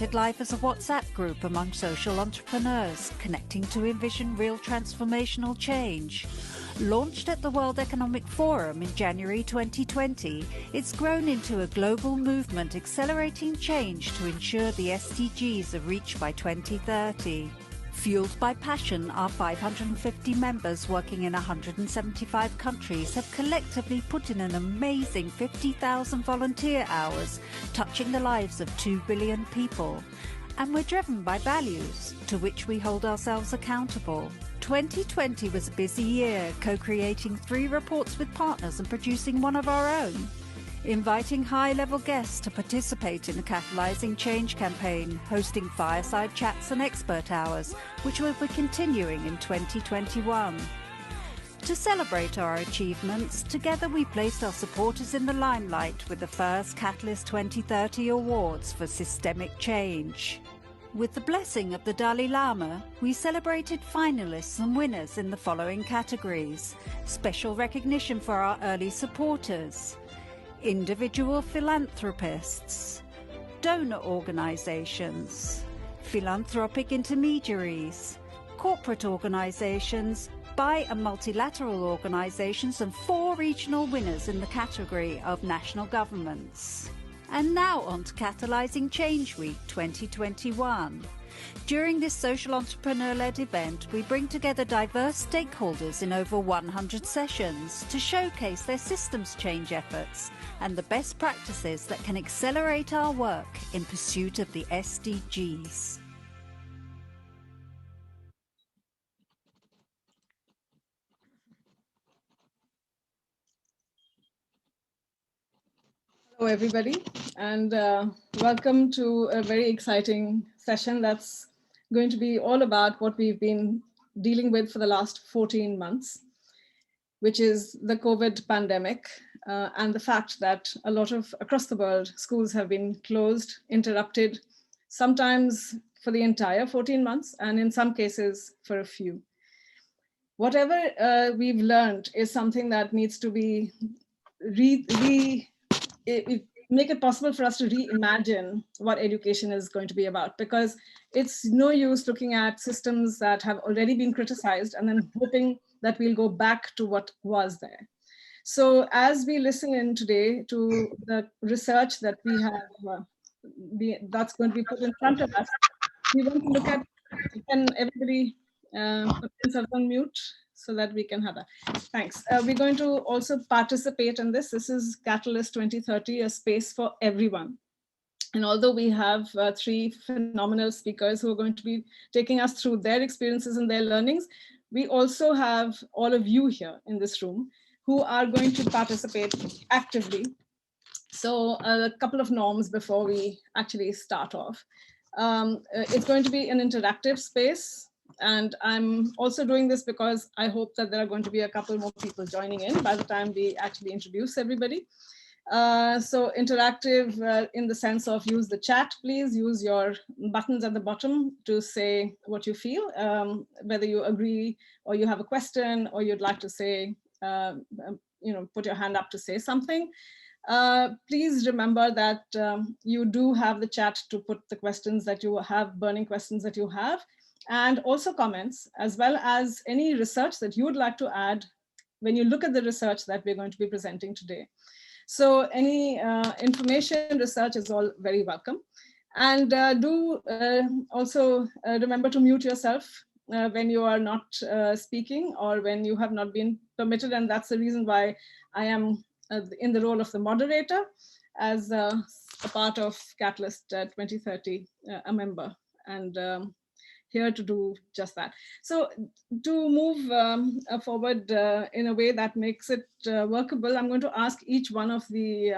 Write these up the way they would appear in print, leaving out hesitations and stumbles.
Life as a WhatsApp group among social entrepreneurs, connecting to envision real transformational change. Launched at the World Economic Forum in January 2020, it's grown into a global movement accelerating change to ensure the SDGs are reached by 2030. Fueled by passion, our 550 members working in 175 countries have collectively put in an amazing 50,000 volunteer hours, touching the lives of 2 billion people. And we're driven by values, to which we hold ourselves accountable. 2020 was a busy year, co-creating 3 reports with partners and producing one of our own. Inviting high-level guests to participate in the Catalyzing Change campaign, hosting fireside chats and expert hours, which will be continuing in 2021. To celebrate our achievements, together we placed our supporters in the limelight with the first Catalyst 2030 Awards for Systemic Change. With the blessing of the Dalai Lama, we celebrated finalists and winners in the following categories: special recognition for our early supporters, individual philanthropists, donor organizations, philanthropic intermediaries, corporate organizations, bi- and multilateral organizations, and 4 regional winners in the category of national governments. And now on to Catalyzing Change Week 2021. During this social entrepreneur-led event, we bring together diverse stakeholders in over 100 sessions to showcase their systems change efforts and the best practices that can accelerate our work in pursuit of the SDGs. Hello, everybody, and welcome to a very exciting session that's going to be all about what we've been dealing with for the last 14 months, which is the COVID pandemic and the fact that a lot of, across the world, schools have been closed, interrupted, sometimes for the entire 14 months, and in some cases for a few. Whatever we've learned is something that needs to be make it possible for us to reimagine what education is going to be about, because it's no use looking at systems that have already been criticized and then hoping that we'll go back to what was there. So as we listen in today to the research that we have, that's going to be put in front of us, we want to look at, can everybody put themselves on mute so that we can have that. Thanks. We're going to also participate in this. This is Catalyst 2030, a space for everyone. And although we have 3 phenomenal speakers who are going to be taking us through their experiences and their learnings, we also have all of you here in this room who are going to participate actively. So a couple of norms before we actually start off. It's going to be an interactive space. And I'm also doing this because I hope that there are going to be a couple more people joining in by the time we actually introduce everybody. So interactive in the sense of use the chat, please use your buttons at the bottom to say what you feel, whether you agree or you have a question or you'd like to say, put your hand up to say something. Please remember that you do have the chat to put the questions that you have, burning questions that you have, and also comments, as well as any research that you would like to add when you look at the research that we're going to be presenting today. So any information, research is all very welcome. And do also remember to mute yourself when you are not speaking or when you have not been permitted. And that's the reason why I am in the role of the moderator as a part of Catalyst 2030, a member. And here to do just that. So to move forward in a way that makes it workable, I'm going to ask each one of the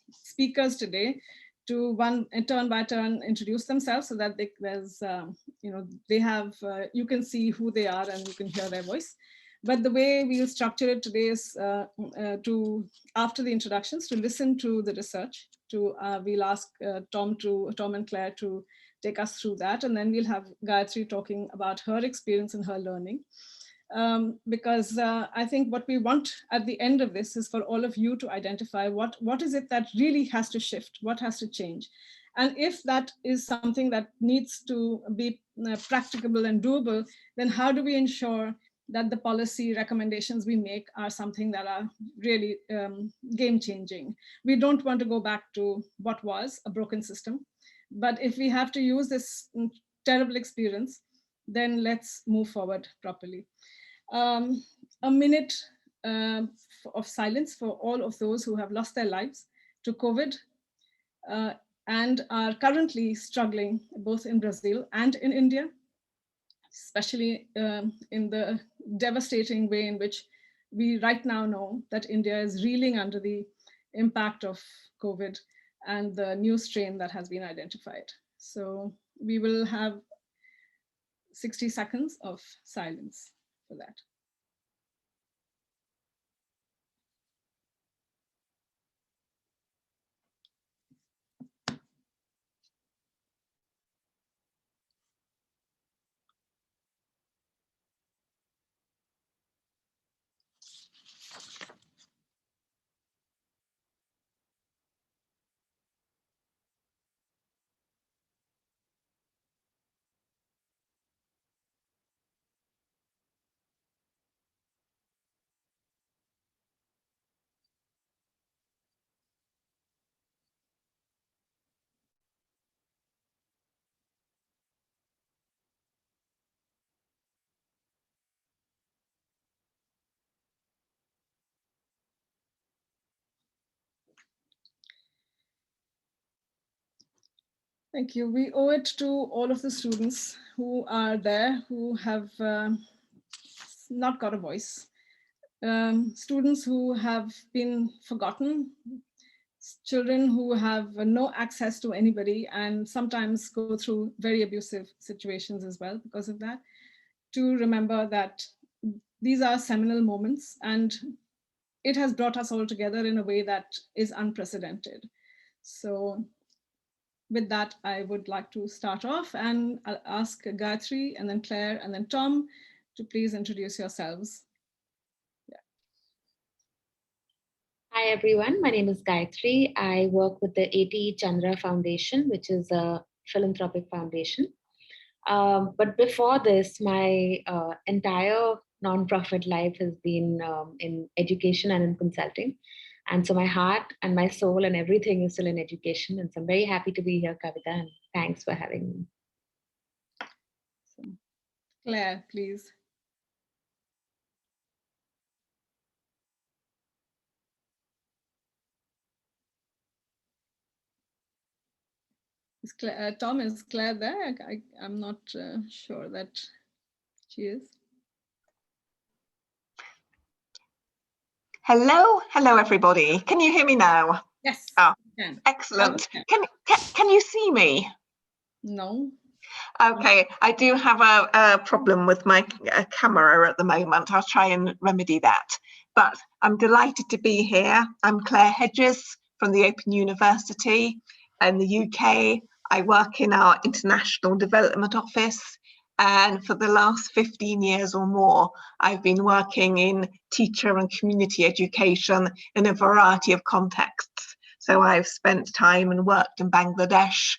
speakers today to turn by turn introduce themselves so that they have, you can see who they are and you can hear their voice. But the way we'll structure it today is after the introductions, to listen to the research. We'll ask Tom and Claire to take us through that, and then we'll have Gayatri talking about her experience and her learning. Because I think what we want at the end of this is for all of you to identify what is it that really has to shift, what has to change. And if that is something that needs to be practicable and doable, then how do we ensure that the policy recommendations we make are something that are really game changing? We don't want to go back to what was a broken system. But if we have to use this terrible experience, then let's move forward properly. A minute of silence for all of those who have lost their lives to COVID and are currently struggling both in Brazil and in India, especially in the devastating way in which we right now know that India is reeling under the impact of COVID and the new strain that has been identified. So we will have 60 seconds of silence for that. Thank you. We owe it to all of the students who are there, who have not got a voice. Students who have been forgotten, children who have no access to anybody and sometimes go through very abusive situations as well because of that, to remember that these are seminal moments and it has brought us all together in a way that is unprecedented. So with that, I would like to start off and I'll ask Gayatri and then Claire and then Tom to please introduce yourselves. Yeah. Hi, everyone. My name is Gayatri. I work with the A.T. Chandra Foundation, which is a philanthropic foundation. But before this, my entire nonprofit life has been in education and in consulting. And so my heart and my soul and everything is still in education. And so I'm very happy to be here, Kavita, and thanks for having me. Claire, please. Is Claire, Tom, is Claire there? I'm not sure that she is. Hello, everybody. Can you hear me now? Yes. Oh, excellent. Can you see me? No. Okay, I do have a problem with my camera at the moment. I'll try and remedy that. But I'm delighted to be here. I'm Claire Hedges from the Open University in the UK. I work in our International Development Office. And for the last 15 years or more, I've been working in teacher and community education in a variety of contexts. So I've spent time and worked in Bangladesh.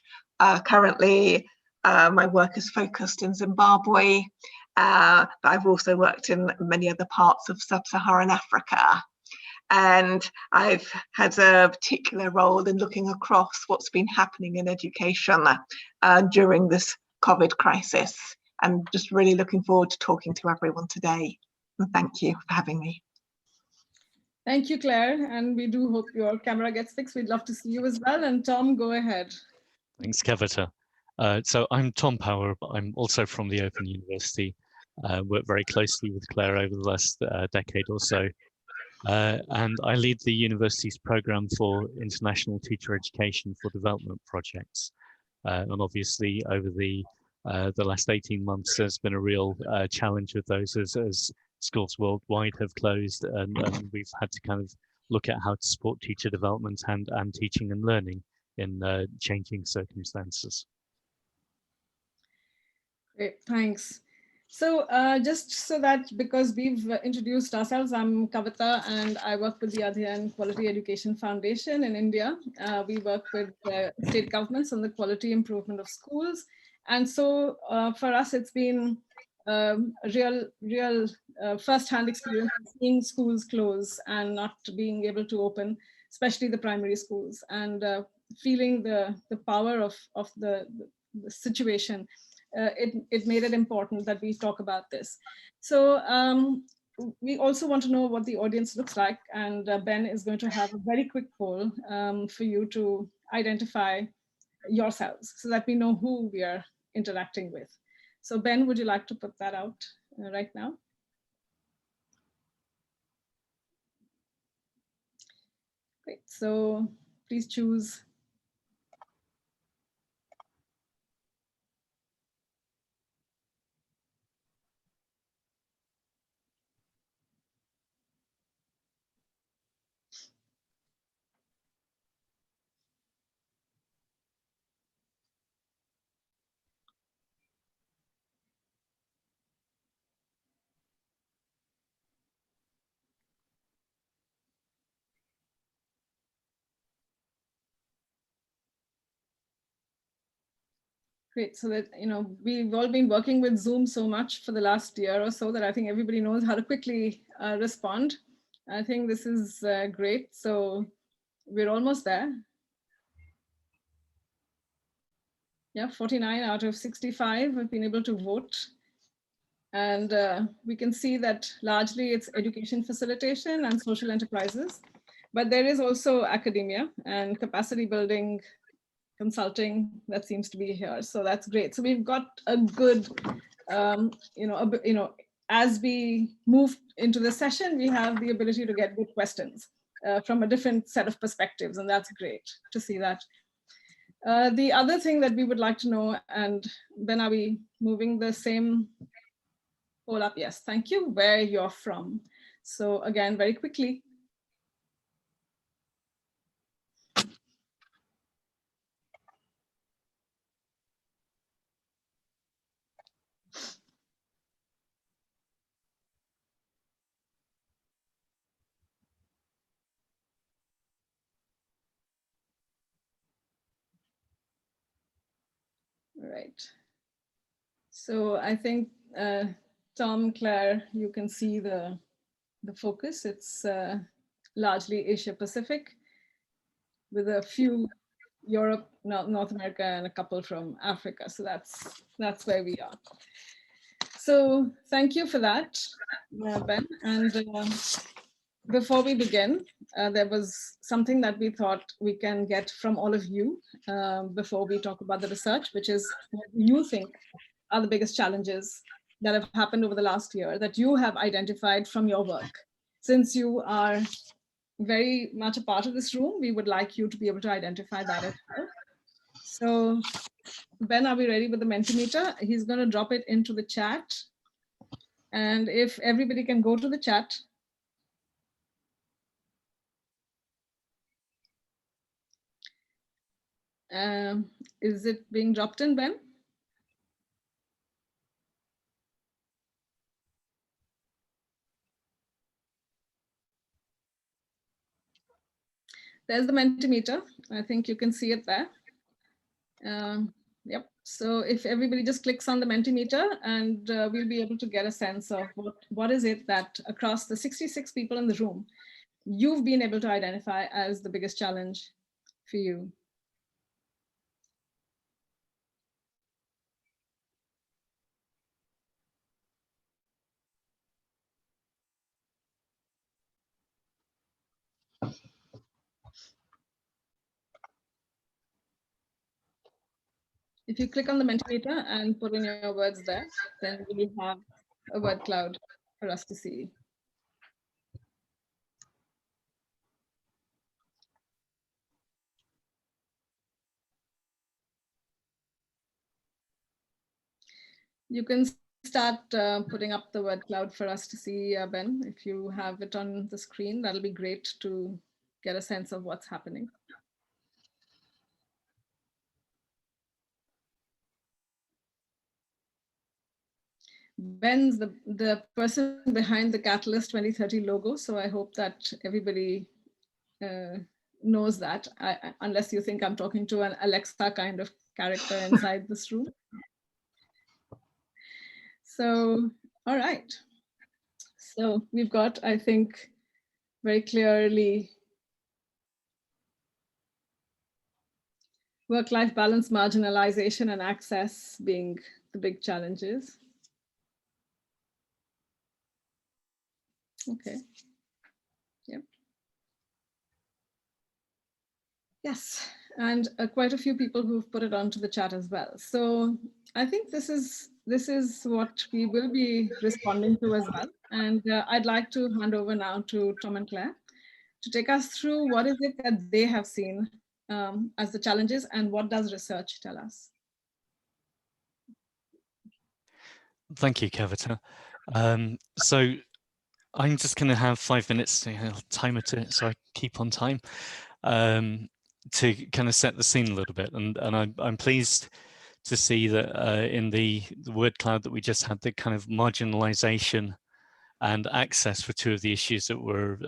Currently, my work is focused in Zimbabwe, but I've also worked in many other parts of sub-Saharan Africa. And I've had a particular role in looking across what's been happening in education during this COVID crisis. I'm just really looking forward to talking to everyone today. And thank you for having me. Thank you, Claire. And we do hope your camera gets fixed. We'd love to see you as well. And Tom, go ahead. Thanks, Kavita. So I'm Tom Power. I'm also from the Open University. Worked very closely with Claire over the last decade or so. And I lead the university's program for international teacher education for development projects. And obviously over the last 18 months, there's been a real challenge with those as schools worldwide have closed, and we've had to kind of look at how to support teacher development and teaching and learning in changing circumstances. Great, thanks. So just so that, because we've introduced ourselves, I'm Kavita and I work with the Adhyayan Quality Education Foundation in India. We work with state governments on the quality improvement of schools. And so for us, it's been a real first-hand experience of seeing schools close and not being able to open, especially the primary schools, and feeling the power of the situation. It made it important that we talk about this. So we also want to know what the audience looks like, and Ben is going to have a very quick poll for you to identify yourselves so that we know who we are interacting with. So Ben, would you like to put that out right now? Great, so please choose. Great. So that, we've all been working with Zoom so much for the last year or so that I think everybody knows how to quickly respond. I think this is great. So we're almost there. Yeah, 49 out of 65 have been able to vote. And we can see that largely it's education facilitation and social enterprises. But there is also academia and capacity building, consulting that seems to be here. So that's great. So we've got a good, as we move into the session, we have the ability to get good questions from a different set of perspectives. And that's great to see that. The other thing that we would like to know, and Ben, are we moving the same poll up? Yes, thank you. Where you're from. So again, very quickly. Right. So I think Tom, Claire, you can see the focus. It's largely Asia Pacific with a few Europe, North America, and a couple from Africa. So that's where we are. So thank you for that, Ben. And before we begin, there was something that we thought we can get from all of you before we talk about the research, which is what you think are the biggest challenges that have happened over the last year that you have identified from your work. Since you are very much a part of this room, we would like you to be able to identify that as well. So Ben, are we ready with the Mentimeter? He's going to drop it into the chat. And if everybody can go to the chat. Is it being dropped in, Ben? There's the Mentimeter. I think you can see it there. Yep. So if everybody just clicks on the Mentimeter, and we'll be able to get a sense of what is it that across the 66 people in the room, you've been able to identify as the biggest challenge for you. If you click on the Mentimeter and put in your words there, then we have a word cloud for us to see. You can start putting up the word cloud for us to see, Ben. If you have it on the screen, that'll be great to get a sense of what's happening. Ben's the person behind the Catalyst 2030 logo. So I hope that everybody knows that, unless you think I'm talking to an Alexa kind of character inside this room. So, all right. So we've got, I think, very clearly work-life balance, marginalization, and access being the big challenges. Okay. Yep. Yes, and quite a few people who've put it onto the chat as well. So I think this is what we will be responding to as well. And I'd like to hand over now to Tom and Claire to take us through what is it that they have seen as the challenges and what does research tell us. Thank you, Kavita. So I'm just going to have 5 minutes to time it so I keep on time to kind of set the scene a little bit. And I'm pleased to see that in the word cloud that we just had, the kind of marginalization and access for two of the issues that were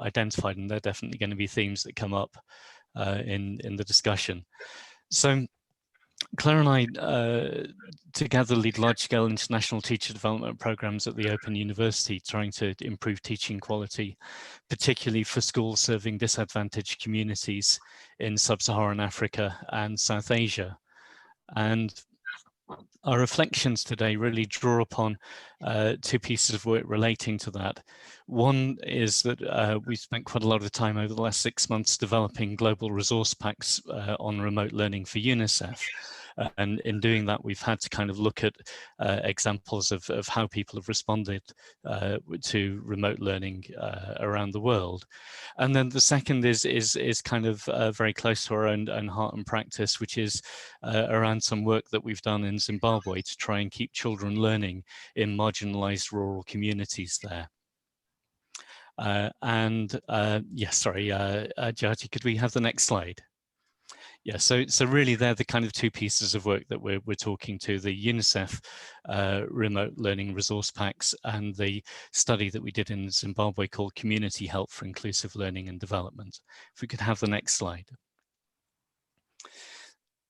identified, and they're definitely going to be themes that come up in the discussion. So Claire and I together lead large-scale international teacher development programs at the Open University, trying to improve teaching quality, particularly for schools serving disadvantaged communities in sub-Saharan Africa and South Asia. And our reflections today really draw upon two pieces of work relating to that. One is that we've spent quite a lot of time over the last 6 months developing global resource packs on remote learning for UNICEF. And in doing that, we've had to kind of look at examples of how people have responded to remote learning around the world. And then the second is kind of very close to our own heart and practice, which is around some work that we've done in Zimbabwe to try and keep children learning in marginalized rural communities there. Yes, sorry, Jyoti, could we have the next slide? Yeah, so really they're the kind of two pieces of work that we're talking to, the UNICEF remote learning resource packs and the study that we did in Zimbabwe called Community Help for Inclusive Learning and Development. If we could have the next slide.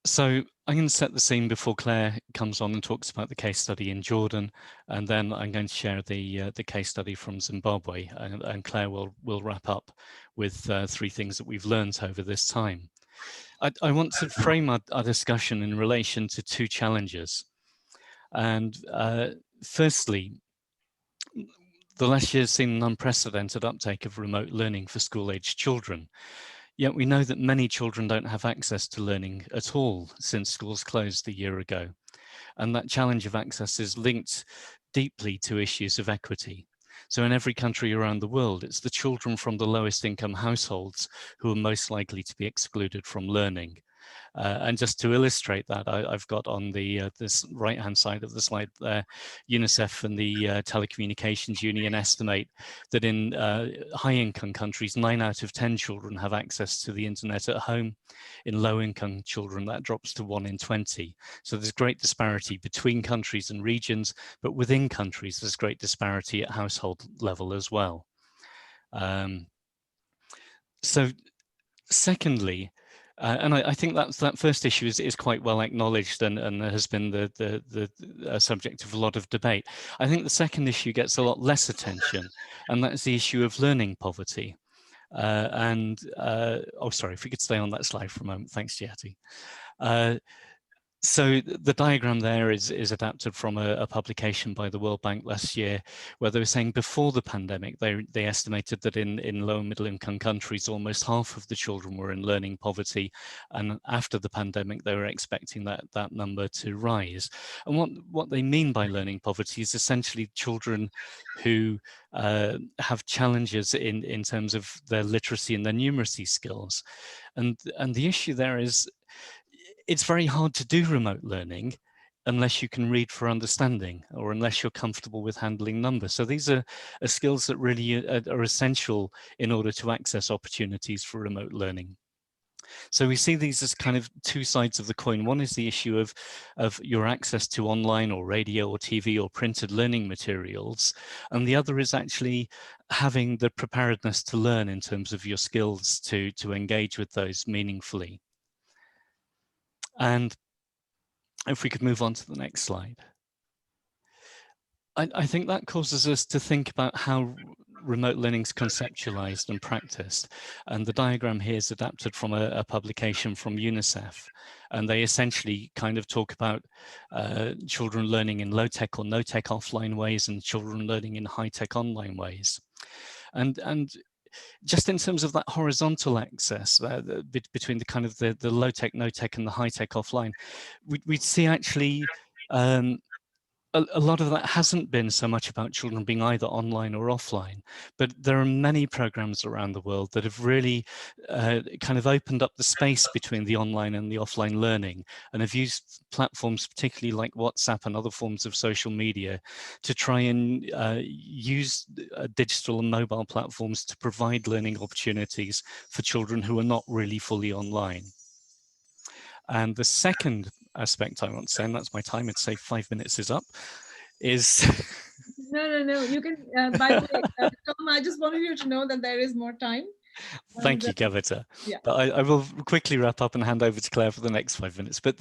So I'm going to set the scene before Claire comes on and talks about the case study in Jordan, and then I'm going to share the case study from Zimbabwe, and Claire will wrap up with three things that we've learned over this time. I want to frame our discussion in relation to two challenges. And firstly, the last year has seen an unprecedented uptake of remote learning for school-aged children. Yet we know that many children don't have access to learning at all since schools closed a year ago. And that challenge of access is linked deeply to issues of equity. So in every country around the world, it's the children from the lowest income households who are most likely to be excluded from learning. And just to illustrate that, I've got on the this right-hand side of the slide there, UNICEF and the Telecommunications Union estimate that in high-income countries, 9 out of 10 children have access to the internet at home. In low-income children, that drops to 1 in 20. So there's great disparity between countries and regions, but within countries, there's great disparity at household level as well. So secondly, and I think that first issue is quite well acknowledged and has been the subject of a lot of debate. I think the second issue gets a lot less attention, and that's the issue of learning poverty. Oh, sorry, if we could stay on that slide for a moment. Thanks, Jyoti. So the diagram there is adapted from a publication by the World Bank last year, where they were saying before the pandemic, they estimated that in low and middle income countries, almost half of the children were in learning poverty. And after the pandemic, they were expecting that number to rise. And what they mean by learning poverty is essentially children who have challenges in terms of their literacy and their numeracy skills. And the issue there is, it's very hard to do remote learning unless you can read for understanding or unless you're comfortable with handling numbers. So these are skills that really are essential in order to access opportunities for remote learning. So we see these as kind of two sides of the coin. One is the issue of your access to online or radio or TV or printed learning materials. And the other is actually having the preparedness to learn in terms of your skills to engage with those meaningfully. And if we could move on to the next slide. I think that causes us to think about how remote learning is conceptualized and practiced. And the diagram here is adapted from a publication from UNICEF. And they essentially kind of talk about children learning in low-tech or no-tech offline ways and children learning in high-tech online ways. And just in terms of that horizontal access between the kind of the low-tech, no-tech and the high-tech offline, we'd see actually a lot of that hasn't been so much about children being either online or offline, but there are many programs around the world that have really kind of opened up the space between the online and the offline learning, and have used platforms, particularly like WhatsApp and other forms of social media, to try and use digital and mobile platforms to provide learning opportunities for children who are not really fully online. And the second aspect I want to say, and that's my time, I'd say 5 minutes is up, is... No, you can, by the way, Tom, I just wanted you to know that there is more time. Thank you, Kavita. Yeah. But I will quickly wrap up and hand over to Claire for the next 5 minutes. But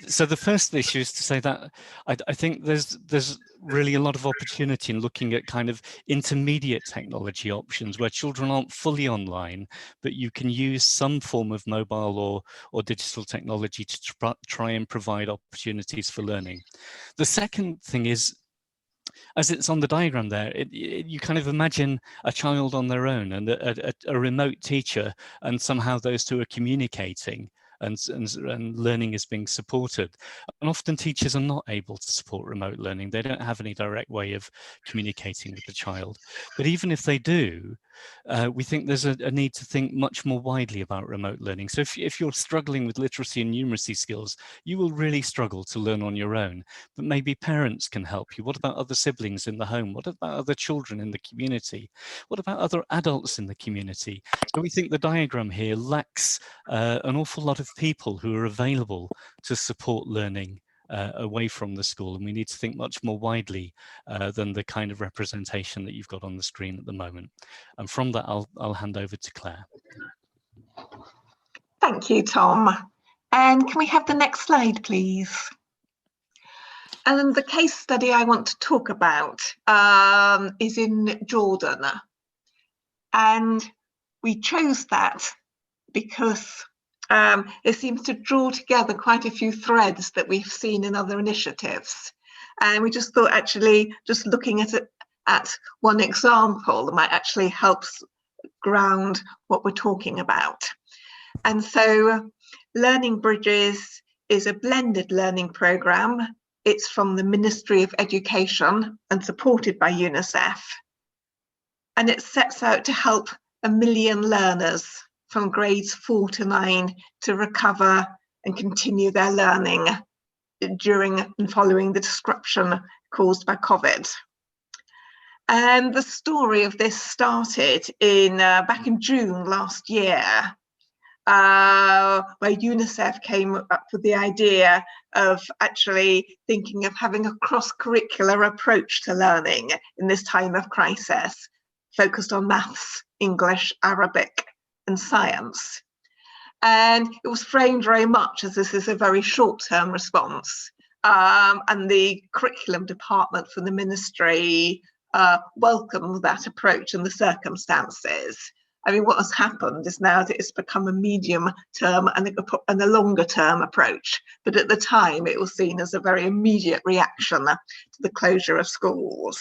so the first issue is to say that I think there's really a lot of opportunity in looking at kind of intermediate technology options where children aren't fully online, but you can use some form of mobile or digital technology to try and provide opportunities for learning. The second thing is, as it's on the diagram there, you kind of imagine a child on their own and a remote teacher, and somehow those two are communicating and learning is being supported. And often teachers are not able to support remote learning. They don't have any direct way of communicating with the child. But even if they do, we think there's a need to think much more widely about remote learning. So if you're struggling with literacy and numeracy skills, you will really struggle to learn on your own, but maybe parents can help you. What about other siblings in the home? What about other children in the community? What about other adults in the community? So we think the diagram here lacks an awful lot of people who are available to support learning away from the school, and we need to think much more widely than the kind of representation that you've got on the screen at the moment. And from that, I'll hand over to Claire. Thank you, Tom. And can we have the next slide, please? And the case study I want to talk about is in Jordan. And we chose that because it seems to draw together quite a few threads that we've seen in other initiatives. And we just thought actually just looking at one example might actually help ground what we're talking about. And so Learning Bridges is a blended learning programme. It's from the Ministry of Education and supported by UNICEF. And it sets out to help 1 million learners from grades 4 to 9 to recover and continue their learning during and following the disruption caused by COVID. And the story of this started back in June last year, where UNICEF came up with the idea of actually thinking of having a cross-curricular approach to learning in this time of crisis, focused on maths, English, Arabic, and science. And it was framed very much as this is a very short-term response. And the curriculum department for the ministry welcomed that approach and the circumstances. I mean, what has happened is now that it's become a medium-term and a longer-term approach. But at the time, it was seen as a very immediate reaction to the closure of schools.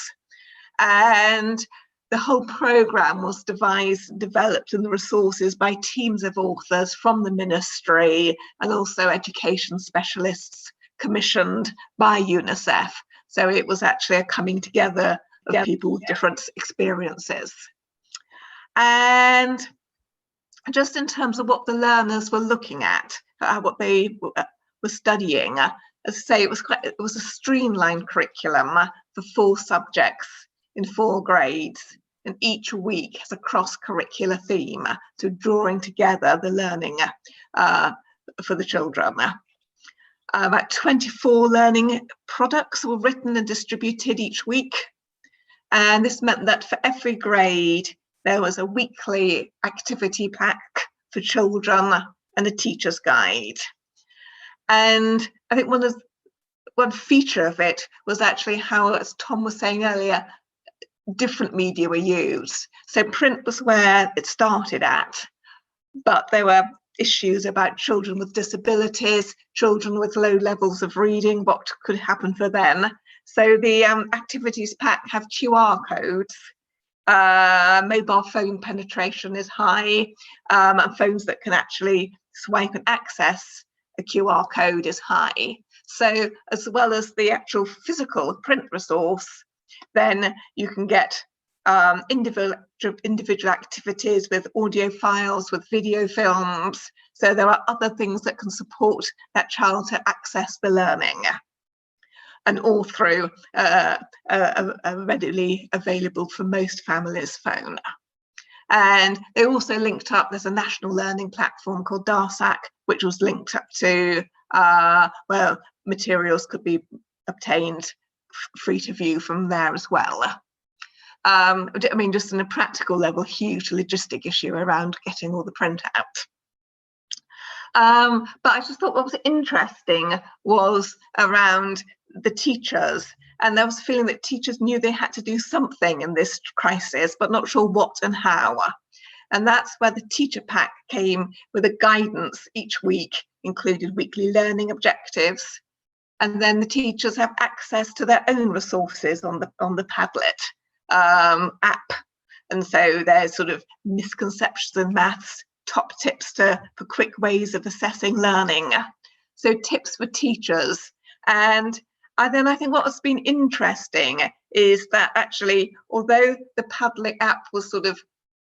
And the whole programme was developed in the resources by teams of authors from the ministry and also education specialists commissioned by UNICEF. So it was actually a coming together of people with different experiences. And just in terms of what the learners were looking at, what they were studying, as I say, it was a streamlined curriculum for 4 subjects in 4 grades. and each week has a cross-curricular theme, so drawing together the learning for the children. About 24 learning products were written and distributed each week, and this meant that for every grade there was a weekly activity pack for children and a teacher's guide. And I think one feature of it was actually how, as Tom was saying earlier, different media were used. So print was where it started at, but there were issues about children with disabilities, children with low levels of reading, what could happen for them. So the activities pack have QR codes. Mobile phone penetration is high, and phones that can actually swipe and access a QR code is high. So as well as the actual physical print resource, then you can get individual activities with audio files, with video films. So there are other things that can support that child to access the learning, and all through a readily available for most families' phone. And they also linked up, there's a national learning platform called DARSAC, which was linked up to well, materials could be obtained free to view from there as well. I mean, just on a practical level, huge logistic issue around getting all the print out. But I just thought what was interesting was around the teachers, and there was a feeling that teachers knew they had to do something in this crisis, but not sure what and how. And that's where the teacher pack came with a guidance each week, included weekly learning objectives. And then the teachers have access to their own resources on the Padlet app. And so there's sort of misconceptions in maths, top tips for quick ways of assessing learning. So tips for teachers. And then I think what has been interesting is that actually, although the Padlet app was sort of,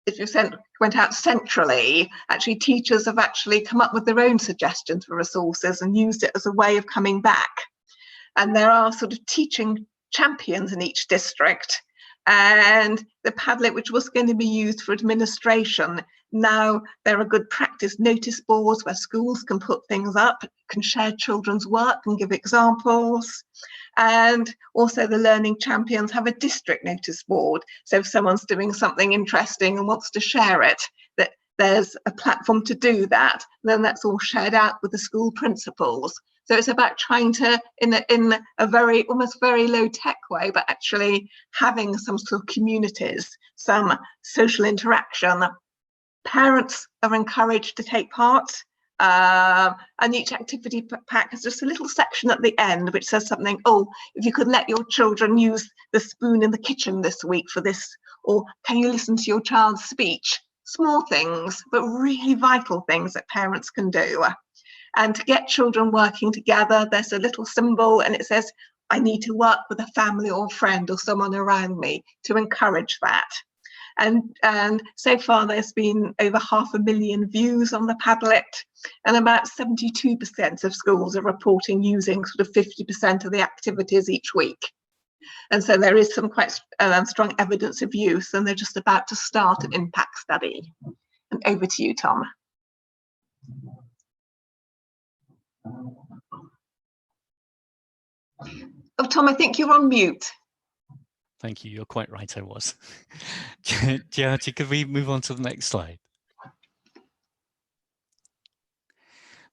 if you went out centrally, actually teachers have actually come up with their own suggestions for resources and used it as a way of coming back. And there are sort of teaching champions in each district. And the Padlet, which was going to be used for administration, now there are good practice notice boards where schools can put things up, can share children's work and give examples. And also the learning champions have a district notice board. So if someone's doing something interesting and wants to share it, that there's a platform to do that, then that's all shared out with the school principals. So it's about trying to, in a very, almost very low tech way, but actually having some sort of communities, some social interaction. Parents are encouraged to take part. And each activity pack has just a little section at the end which says something, oh, if you could let your children use the spoon in the kitchen this week for this, or can you listen to your child's speech? Small things, but really vital things that parents can do. And to get children working together, there's a little symbol and it says, I need to work with a family or friend or someone around me, to encourage that. And so far there's been over 500,000 views on the Padlet, and about 72% of schools are reporting using sort of 50% of the activities each week. And so there is some quite strong evidence of use, and they're just about to start an impact study. And over to you, Tom. Oh, Tom, I think you're on mute. Thank you. You're quite right, I was. Jyoti, could we move on to the next slide?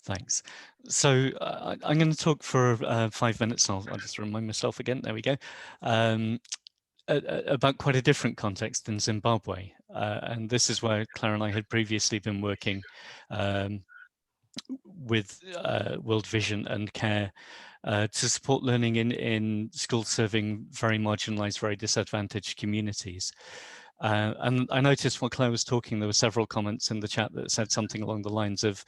Thanks. So I'm going to talk for 5 minutes. I'll just remind myself again. There we go. About quite a different context in Zimbabwe. And this is where Claire and I had previously been working with World Vision and CARE to support learning in schools serving very marginalized, very disadvantaged communities. And I noticed while Claire was talking, there were several comments in the chat that said something along the lines of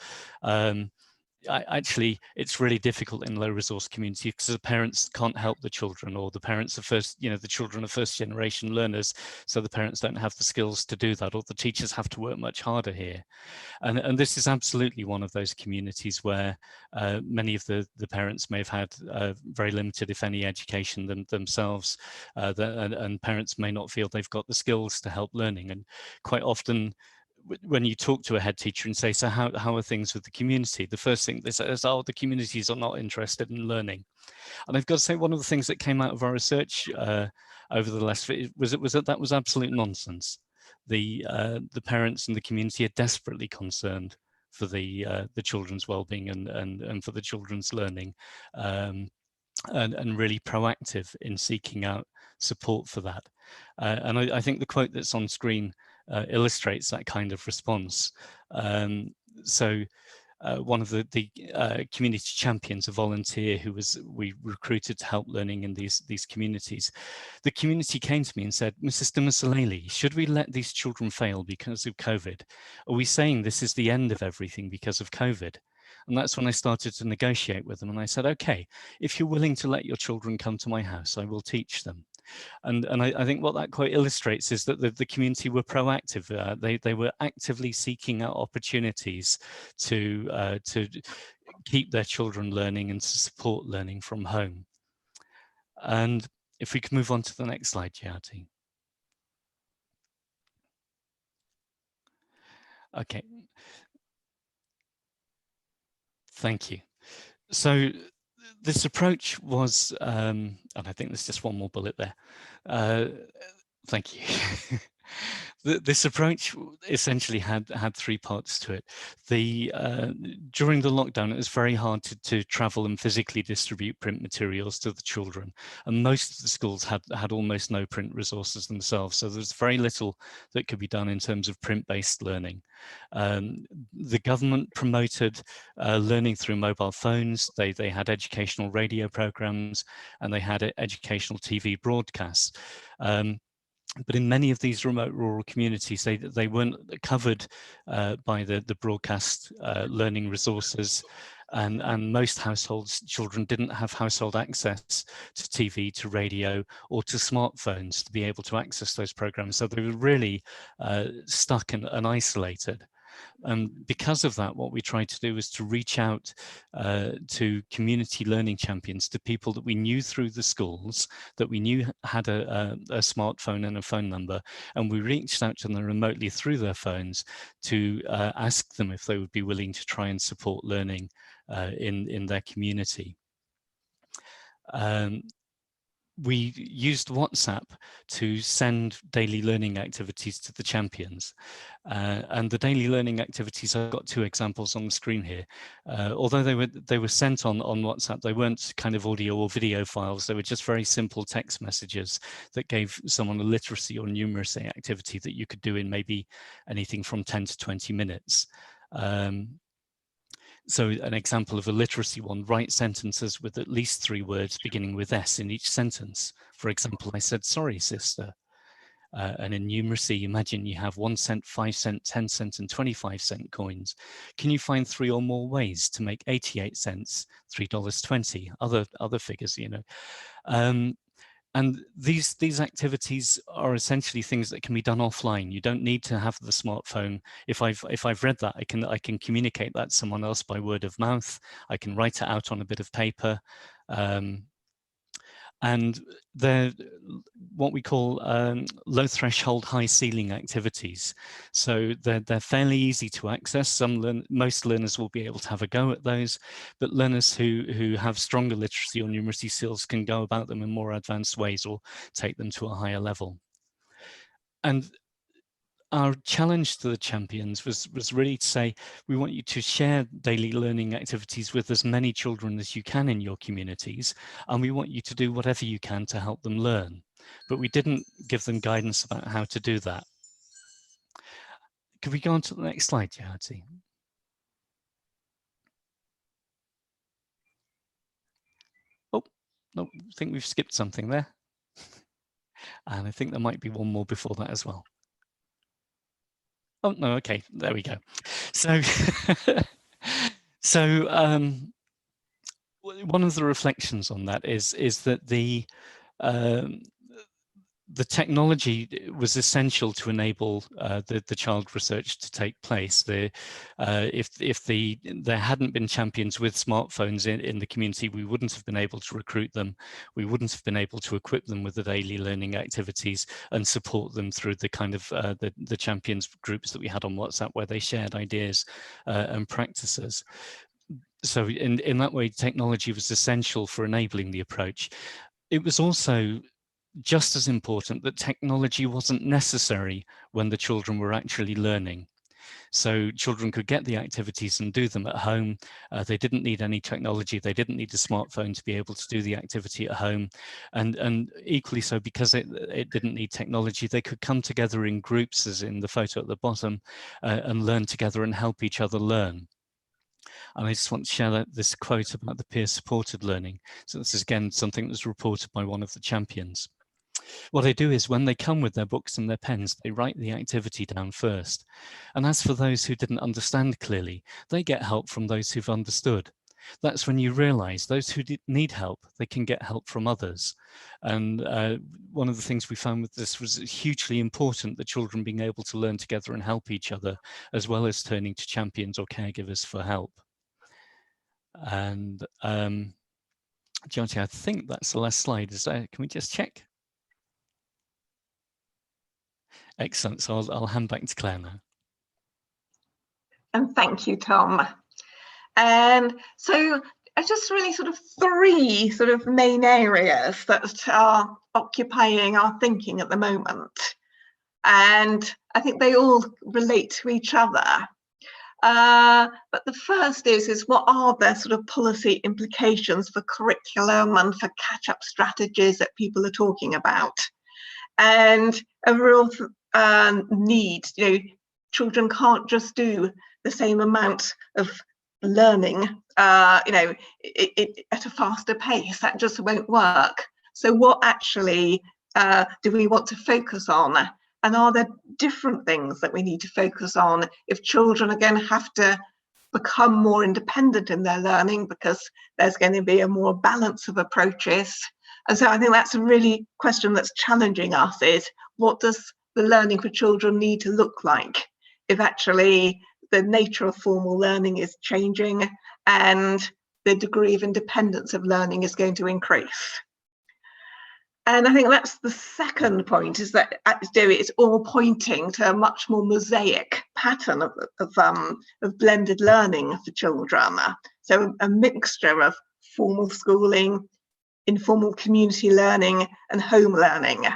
actually, it's really difficult in low resource communities because the parents can't help the children, or the parents are first, the children are first generation learners, so the parents don't have the skills to do that, or the teachers have to work much harder here. And this is absolutely one of those communities where many of the parents may have had very limited, if any, education themselves, and parents may not feel they've got the skills to help learning. And quite often, when you talk to a head teacher and say, so how are things with the community? The first thing they say is, oh, the communities are not interested in learning. And I've got to say, one of the things that came out of our research over the last was that was absolute nonsense. The parents and the community are desperately concerned for the children's well-being and for the children's learning, and really proactive in seeking out support for that. And I think the quote that's on screen illustrates that kind of response. So one of the community champions, a volunteer who we recruited to help learning in these communities, the community came to me and said, Mrs. Dumasaleli, should we let these children fail because of COVID? Are we saying this is the end of everything because of COVID? And that's when I started to negotiate with them. And I said, okay, if you're willing to let your children come to my house, I will teach them. And I think what that quote illustrates is that the community were proactive. They were actively seeking out opportunities to keep their children learning and to support learning from home. And if we could move on to the next slide, Jyoti. Okay. Thank you. So this approach was, and I think there's just one more bullet there. Thank you. This approach essentially had three parts to it. During the lockdown, it was very hard to travel and physically distribute print materials to the children, and most of the schools had almost no print resources themselves. So there's very little that could be done in terms of print-based learning. The government promoted learning through mobile phones. They had educational radio programs, and they had educational TV broadcasts. But in many of these remote rural communities, they weren't covered by the broadcast learning resources, and most households, children didn't have household access to TV, to radio, or to smartphones to be able to access those programs. So they were really stuck and isolated. And because of that, what we tried to do was to reach out to community learning champions, to people that we knew through the schools, that we knew had a smartphone and a phone number, and we reached out to them remotely through their phones to ask them if they would be willing to try and support learning in their community. We used WhatsApp to send daily learning activities to the champions. And the daily learning activities, I've got two examples on the screen here. Although they were sent on WhatsApp, they weren't kind of audio or video files. They were just very simple text messages that gave someone a literacy or numeracy activity that you could do in maybe anything from 10 to 20 minutes. So an example of a literacy one, write sentences with at least 3 words beginning with S in each sentence. For example, I said, sorry, sister. And in numeracy, imagine you have 1 cent, 5 cent, 10 cent, and 25 cent coins. Can you find 3 or more ways to make 88 cents, $3.20, other figures, you know? And these activities are essentially things that can be done offline. You don't need to have the smartphone. If I've read that, I can communicate that to someone else by word of mouth. I can write it out on a bit of paper. And they're what we call low threshold, high ceiling activities. So they're fairly easy to access. Most learners will be able to have a go at those, but learners who have stronger literacy or numeracy skills can go about them in more advanced ways or take them to a higher level. And our challenge to the champions was really to say, we want you to share daily learning activities with as many children as you can in your communities, and we want you to do whatever you can to help them learn. But we didn't give them guidance about how to do that. Could we go on to the next slide, Jyoti? Oh, no, I think we've skipped something there. And I think there might be one more before that as well. Oh, no, okay, there we go. So, So one of the reflections on that is that the technology was essential to enable the child research to take place. If there hadn't been champions with smartphones in the community, we wouldn't have been able to recruit them. We wouldn't have been able to equip them with the daily learning activities and support them through the kind of the champions groups that we had on WhatsApp, where they shared ideas and practices. So in that way, technology was essential for enabling the approach. It was also just as important that technology wasn't necessary when the children were actually learning. So children could get the activities and do them at home. They didn't need any technology. They didn't need a smartphone to be able to do the activity at home. And equally so, because it didn't need technology, they could come together in groups, as in the photo at the bottom, and learn together and help each other learn. And I just want to share this quote about the peer-supported learning. So this is, again, something that was reported by one of the champions. What they do is, when they come with their books and their pens, they write the activity down first. And as for those who didn't understand clearly, they get help from those who've understood. That's when you realize those who need help, they can get help from others. And one of the things we found with this was hugely important, the children being able to learn together and help each other, as well as turning to champions or caregivers for help. And Jyoti, I think that's the last slide. Can we just check? Excellent. So I'll hand back to Claire now. And thank you, Tom. And so just really sort of three sort of main areas that are occupying our thinking at the moment. And I think they all relate to each other. But the first is what are the sort of policy implications for curriculum and for catch-up strategies that people are talking about? And a real need, children can't just do the same amount of learning, at a faster pace. That just won't work. So what actually do we want to focus on? And are there different things that we need to focus on if children again have to become more independent in their learning, because there's going to be a more balance of approaches? And so I think that's a really question that's challenging us, is what does the learning for children need to look like if actually the nature of formal learning is changing and the degree of independence of learning is going to increase? And I think that's the second point, is that it's all pointing to a much more mosaic pattern of blended learning for children. So a mixture of formal schooling, informal community learning and home learning.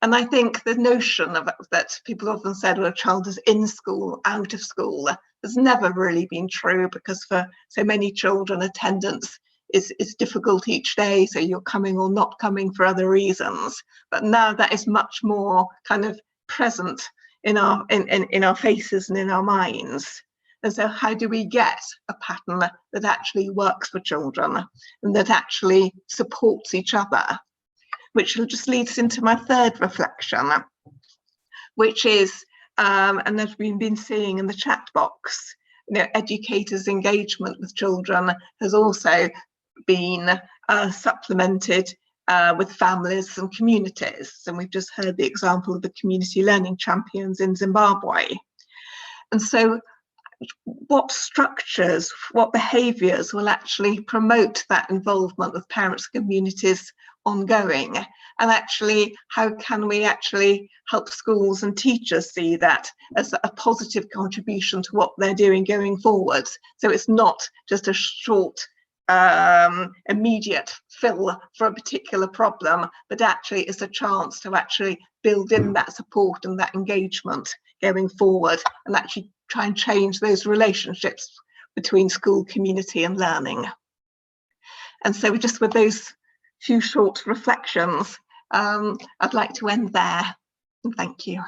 And I think the notion of that people often said, well, a child is in school, out of school, has never really been true, because for so many children, attendance is difficult each day, so you're coming or not coming for other reasons. But now that is much more kind of present in our faces and in our minds. And so how do we get a pattern that actually works for children and that actually supports each other? Which just leads into my third reflection, which is, and as we've been seeing in the chat box, educators' engagement with children has also been supplemented with families and communities. And we've just heard the example of the community learning champions in Zimbabwe. And so what structures, what behaviours will actually promote that involvement of parents and communities ongoing? And actually, how can we actually help schools and teachers see that as a positive contribution to what they're doing going forward? So it's not just a short, immediate fill for a particular problem, but actually it's a chance to actually build in that support and that engagement going forward, and actually try and change those relationships between school, community and learning. And so just with those few short reflections, I'd like to end there. And thank you.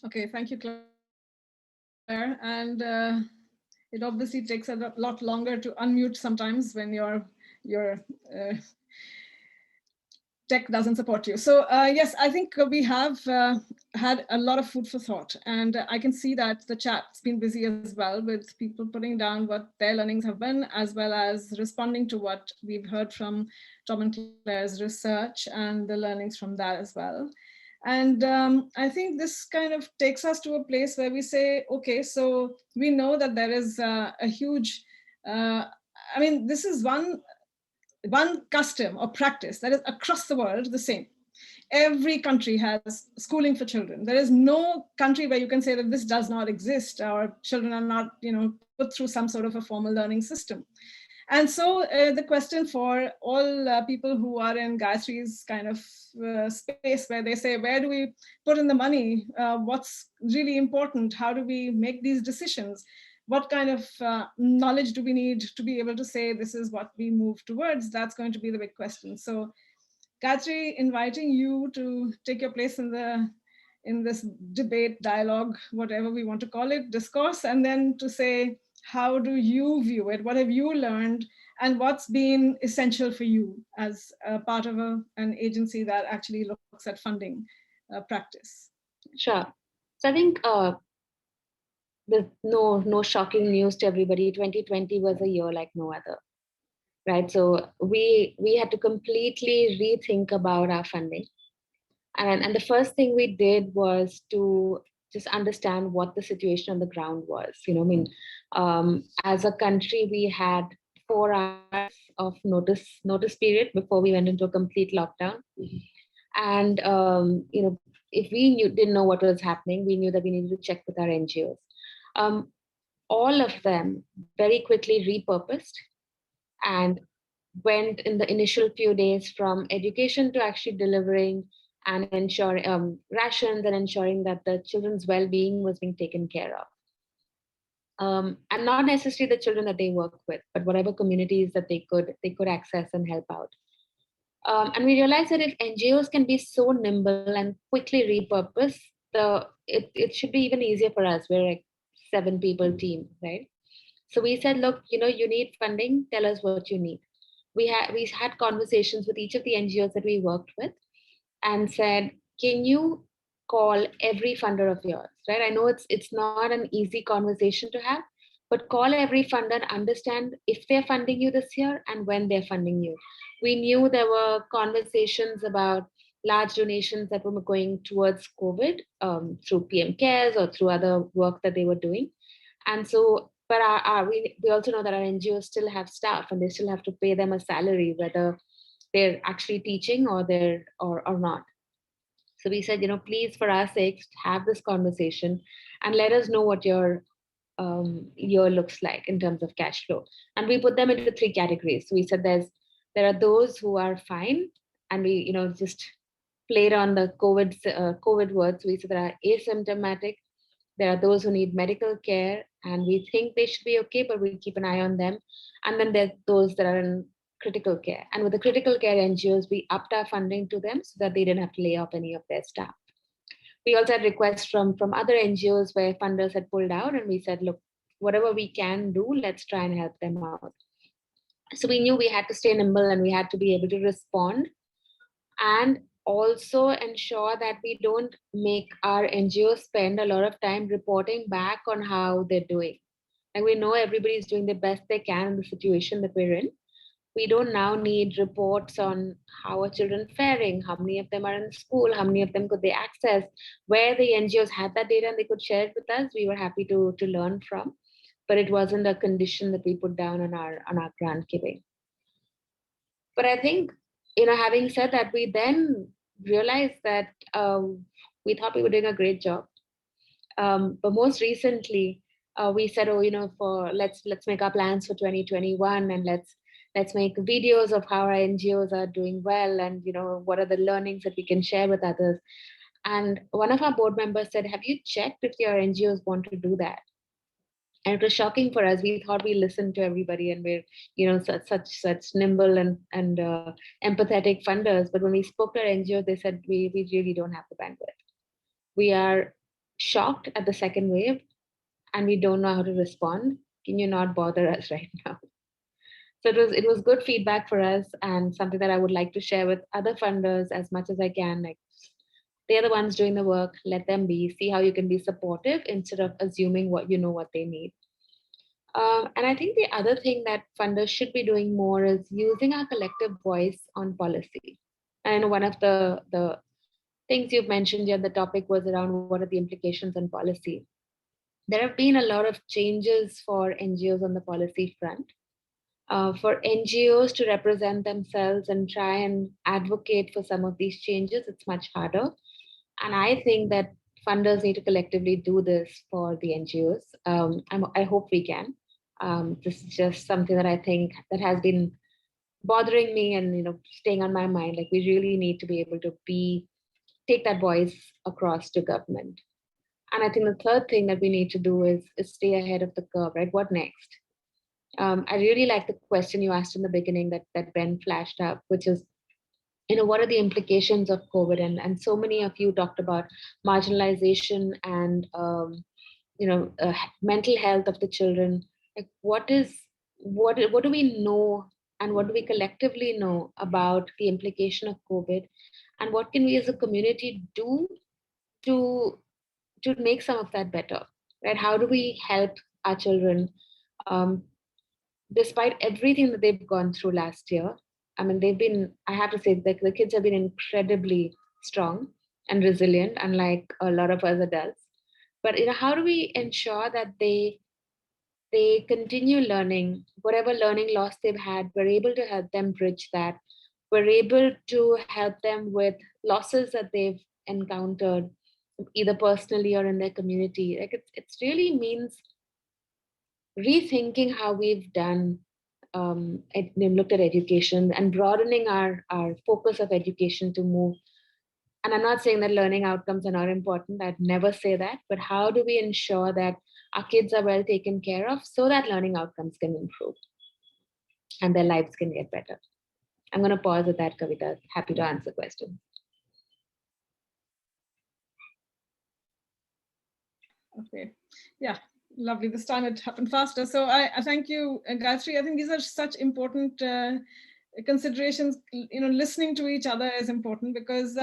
Okay, thank you, Claire. And it obviously takes a lot longer to unmute sometimes when you're your tech doesn't support you. So yes, I think we have had a lot of food for thought, and I can see that the chat's been busy as well with people putting down what their learnings have been, as well as responding to what we've heard from Tom and Claire's research and the learnings from that as well. And I think this kind of takes us to a place where we say, okay, so we know that there is a huge, I mean, this is one custom or practice that is across the world the same. Every country has schooling for children. There is no country where you can say that this does not exist, or children are not, put through some sort of a formal learning system. And so the question for all people who are in Gayatri's kind of space, where they say, where do we put in the money? What's really important? How do we make these decisions? What kind of knowledge do we need to be able to say this is what we move towards? That's going to be the big question. So Gayatri, inviting you to take your place in this debate, dialogue, whatever we want to call it, discourse, and then to say, how do you view it? What have you learned? And what's been essential for you as a part of an agency that actually looks at funding practice? Sure. So I think there's no shocking news to everybody. 2020 was a year like no other, right? So we had to completely rethink about our funding. And the first thing we did was to just understand what the situation on the ground was. As a country, we had 4 hours of notice period before we went into a complete lockdown. And if we didn't know what was happening, we knew that we needed to check with our NGOs. All of them very quickly repurposed and went in the initial few days from education to actually delivering and ensuring rations and ensuring that the children's well-being was being taken care of. And not necessarily the children that they work with, but whatever communities that they could access and help out. And we realized that if NGOs can be so nimble and quickly repurpose, it should be even easier for us. We're like 7-people team, right? So we said, look, you need funding, tell us what you need. We had conversations with each of the NGOs that we worked with and said, can you call every funder of yours, right? I know it's not an easy conversation to have, but call every funder and understand if they're funding you this year and when they're funding you. We knew there were conversations about large donations that were going towards COVID through PM Cares or through other work that they were doing. And so, but we also know that our NGOs still have staff and they still have to pay them a salary, whether they're actually teaching or not. So we said, please, for our sakes, have this conversation and let us know what your year looks like in terms of cash flow. And we put them into 3 categories. So we said there are those who are fine, and we just played on the COVID words. So we said there are asymptomatic, there are those who need medical care, and we think they should be okay, but we keep an eye on them. And then there's those that are in critical care. And with the critical care NGOs, we upped our funding to them so that they didn't have to lay off any of their staff. We also had requests from other NGOs where funders had pulled out, and we said, look, whatever we can do, let's try and help them out. So we knew we had to stay nimble and we had to be able to respond and also ensure that we don't make our NGOs spend a lot of time reporting back on how they're doing. And we know everybody's doing the best they can in the situation that we're in. We don't now need reports on how are children faring, how many of them are in school, how many of them could they access, where the NGOs had that data and they could share it with us. We were happy to learn from, but it wasn't a condition that we put down on our grant giving. But I think, having said that, we then realized that we thought we were doing a great job. But most recently, we said, let's make our plans for 2021 and let's make videos of how our NGOs are doing well and what are the learnings that we can share with others. And one of our board members said, have you checked if your NGOs want to do that? And it was shocking for us. We thought we listened to everybody and we're such nimble and empathetic funders. But when we spoke to our NGOs, they said we really don't have the bandwidth. We are shocked at the second wave and we don't know how to respond. Can you not bother us right now? So it was good feedback for us, and something that I would like to share with other funders as much as I can. Like, they're the ones doing the work, let them be, see how you can be supportive instead of assuming what they need. And I think the other thing that funders should be doing more is using our collective voice on policy. And one of the things you've mentioned here, the topic was around what are the implications on policy. There have been a lot of changes for NGOs on the policy front. For NGOs to represent themselves and try and advocate for some of these changes, it's much harder. And I think that funders need to collectively do this for the NGOs. I hope we can. This is just something that I think that has been bothering me and staying on my mind. Like, we really need to be able to take that voice across to government. And I think the third thing that we need to do is stay ahead of the curve, right? What next? I really like the question you asked in the beginning that Ben flashed up, which is, what are the implications of COVID? And so many of you talked about marginalization and, mental health of the children. Like, what do we know, and what do we collectively know about the implication of COVID? And what can we as a community do to make some of that better, right? How do we help our children, despite everything that they've gone through last year? I mean, I have to say, the kids have been incredibly strong and resilient, unlike a lot of us adults. But how do we ensure that they continue learning, whatever learning loss they've had, we're able to help them bridge that. We're able to help them with losses that they've encountered, either personally or in their community. Like, it really means rethinking how we've done looked at education and broadening our focus of education to move. And I'm not saying that learning outcomes are not important. I'd never say that. But how do we ensure that our kids are well taken care of so that learning outcomes can improve and their lives can get better? I'm going to pause at that, Kavita. Happy to answer questions. Okay. Yeah. Lovely. This time it happened faster. So I thank you, Gayatri. I think these are such important considerations. Listening to each other is important, because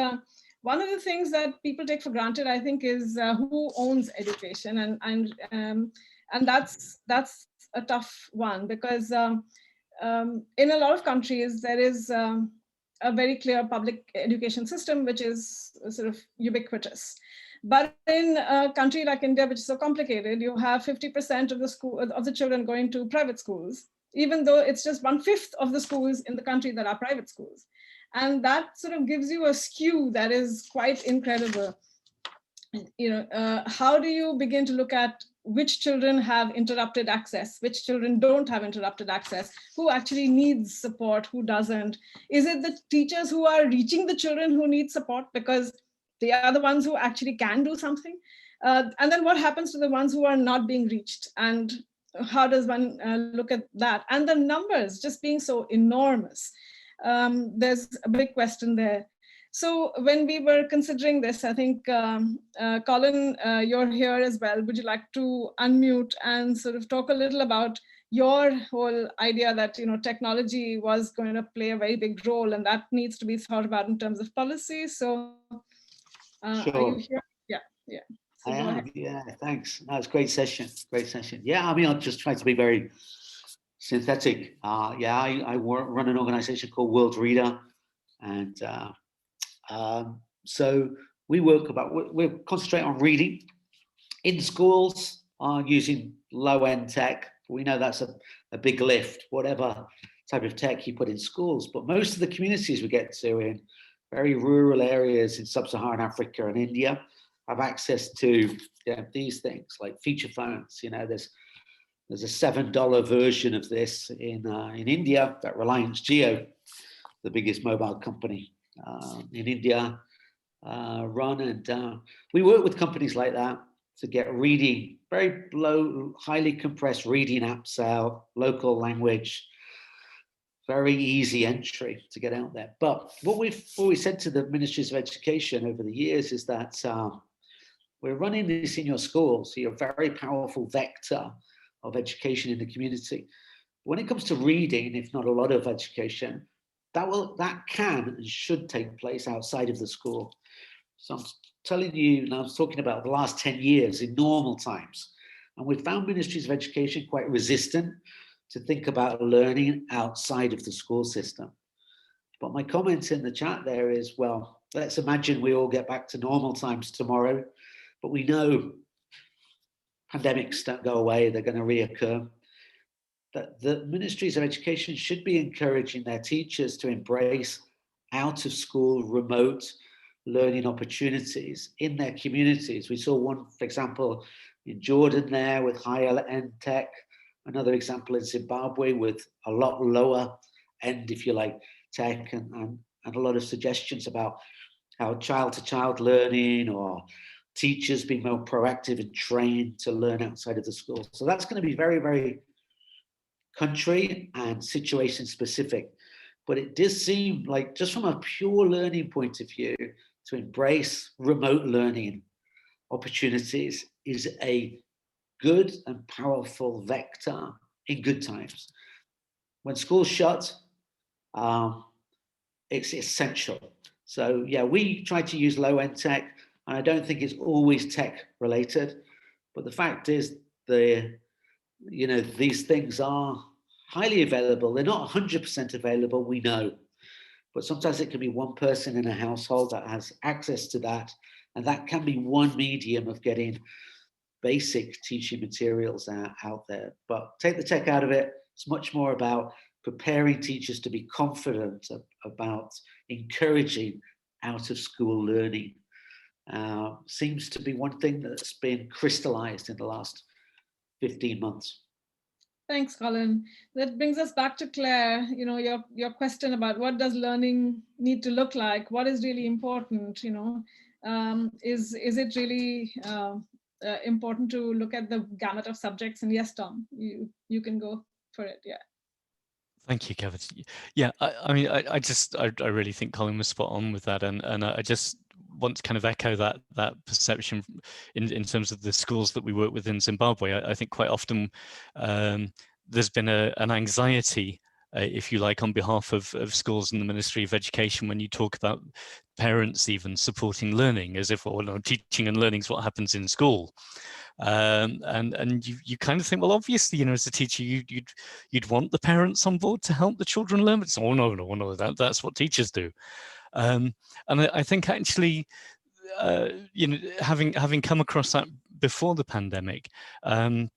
one of the things that people take for granted, I think, is who owns education, and that's a tough one, because in a lot of countries there is a very clear public education system which is sort of ubiquitous. But in a country like India, which is so complicated, you have 50% of the children going to private schools, even though it's just 1/5 of the schools in the country that are private schools. And that sort of gives you a skew that is quite incredible. How do you begin to look at which children have interrupted access, which children don't have interrupted access, who actually needs support, who doesn't? Is it the teachers who are reaching the children who need support because they are the ones who actually can do something? And then what happens to the ones who are not being reached? And how does one look at that? And the numbers just being so enormous. There's a big question there. So when we were considering this, I think, Colin, you're here as well. Would you like to unmute and sort of talk a little about your whole idea that technology was going to play a very big role, and that needs to be thought about in terms of policy? So sure. Are you here? Yeah. So I am. Yeah, thanks. No, it's a great session. Great session. Yeah, I'll just try to be very synthetic. I run an organization called World Reader, and so we concentrate on reading in schools, using low-end tech. We know that's a big lift, whatever type of tech you put in schools. But most of the communities we get to in very rural areas in sub-Saharan Africa and India have access to these things like feature phones. There's a $7 version of this in India that Reliance Jio, the biggest mobile company in India, run. And we work with companies like that to get reading, very low, highly compressed reading apps out, local language, very easy entry to get out there. But what we've always said to the ministries of education over the years is that we're running this in your schools, so you're a very powerful vector of education in the community. When it comes to reading, if not a lot of education, that can and should take place outside of the school. So I'm telling you, and I was talking about the last 10 years in normal times, and we've found ministries of education quite resistant to think about learning outside of the school system. But my comment in the chat there is, well, let's imagine we all get back to normal times tomorrow, but we know pandemics don't go away, they're going to reoccur. That the ministries of education should be encouraging their teachers to embrace out of school remote learning opportunities in their communities. We saw one, for example, in Jordan there with higher end tech, another example in Zimbabwe with a lot lower end, if you like, tech, and a lot of suggestions about how child-to-child learning or teachers being more proactive and trained to learn outside of the school. So that's going to be very, very country and situation specific. But it does seem like, just from a pure learning point of view, to embrace remote learning opportunities is a good and powerful vector in good times. When schools shut, it's essential. So yeah, we try to use low-end tech, and I don't think it's always tech related, but the fact is these things are highly available. They're not 100% available, we know, but sometimes it can be one person in a household that has access to that, and that can be one medium of getting basic teaching materials out there. But take the tech out of it, it's much more about preparing teachers to be confident about encouraging out of school learning. Seems to be one thing that's been crystallized in the last 15 months. Thanks, Colin. That brings us back to Claire. Your question about what does learning need to look like? What is really important? Is it really important to look at the gamut of subjects? And yes, Tom, you can go for it. Yeah. Thank you, Kevin. Yeah, I mean, I really think Colin was spot on with that, and I just want to kind of echo that perception in terms of the schools that we work with in Zimbabwe. I think quite often there's been an anxiety, if you like, on behalf of schools and the Ministry of Education when you talk about parents even supporting learning, as if, no, teaching and learning is what happens in school. And you kind of think, well, obviously, as a teacher, you'd want the parents on board to help the children learn. But it's, oh no, that's what teachers do. And I think actually, having come across that before the pandemic, I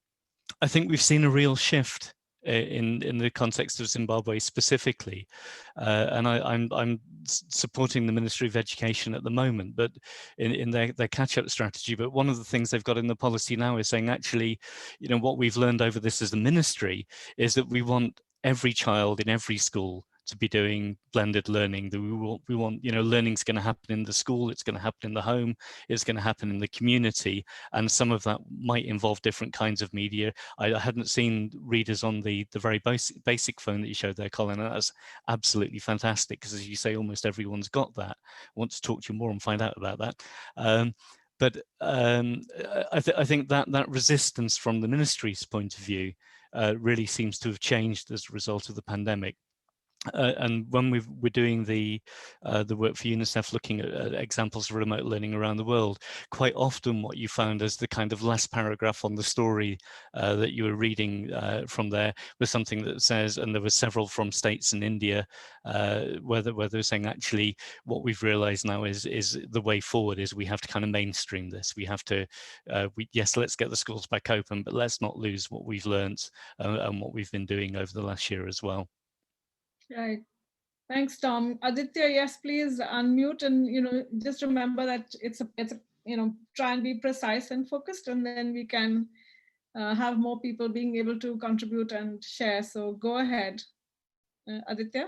think we've seen a real shift in the context of Zimbabwe specifically, and I'm supporting the Ministry of Education at the moment, but in their catch-up strategy. But one of the things they've got in the policy now is saying, actually, what we've learned over this as a ministry is that we want every child in every school to be doing blended learning. That we want learning's going to happen in the school, it's going to happen in the home, it's going to happen in the community, and some of that might involve different kinds of media. I hadn't seen readers on the very basic phone that you showed there, Colin, and that's absolutely fantastic, because as you say, almost everyone's got that. I want to talk to you more and find out about that. But I think that resistance from the ministry's point of view really seems to have changed as a result of the pandemic. And when we're doing the work for UNICEF, looking at examples of remote learning around the world, quite often what you found as the kind of last paragraph on the story that you were reading from there was something that says, and there were several from states in India, where they're saying, actually, what we've realized now is the way forward is we have to kind of mainstream this. We have to, yes, let's get the schools back open, but let's not lose what we've learned and what we've been doing over the last year as well. Right. Thanks, Tom. Aditya, yes, please unmute, and just remember that it's a try and be precise and focused, and then we can have more people being able to contribute and share. So go ahead, Aditya.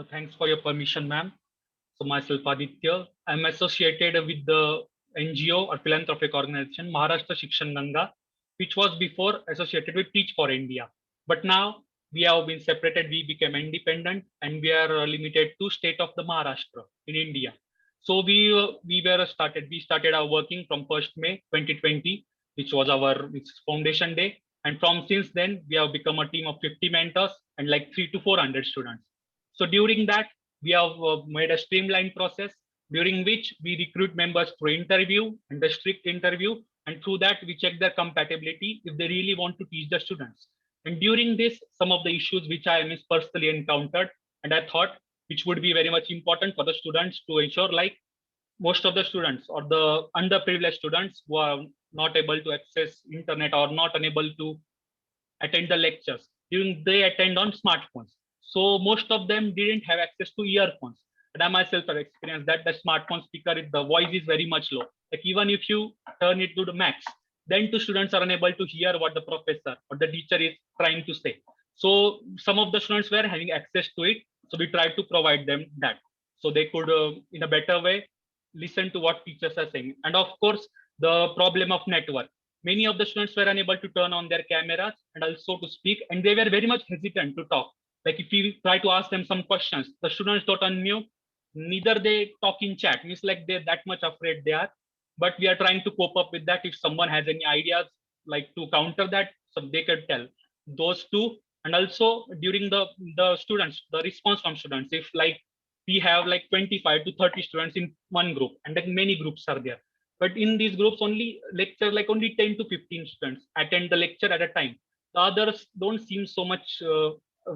Thanks for your permission, ma'am. So myself, Aditya. I'm associated with the NGO or philanthropic organization Maharashtra Shikshan Ganga, which was before associated with Teach for India, but now we have been separated. We became independent, and we are limited to state of the Maharashtra in India. So we started our working from 1st May 2020, which was our foundation day. And from since then, we have become a team of 50 mentors and like 300 to 400 students. So during that, we have made a streamlined process during which we recruit members through interview and the strict interview. And through that, we check their compatibility if they really want to teach the students. And during this, some of the issues which I personally encountered, and I thought which would be very much important for the students to ensure, like most of the students or the underprivileged students who are not able to access internet or not unable to attend the lectures, they attend on smartphones. So most of them didn't have access to earphones. And I myself have experienced that the smartphone speaker, the voice is very much low. Like even if you turn it to the max, then two students are unable to hear what the professor or the teacher is trying to say. So some of the students were having access to it. So we tried to provide them that. So they could, in a better way, listen to what teachers are saying. And of course, the problem of network. Many of the students were unable to turn on their cameras and also to speak, and they were very much hesitant to talk. Like if we try to ask them some questions, the students don't unmute, neither they talk in chat. Means like they're that much afraid they are. But we are trying to cope up with that. If someone has any ideas like to counter that, so they could tell those two. And also during the students, the response from students, if like we have like 25 to 30 students in one group, and like many groups are there. But in these groups, only 10 to 15 students attend the lecture at a time. The others don't seem so much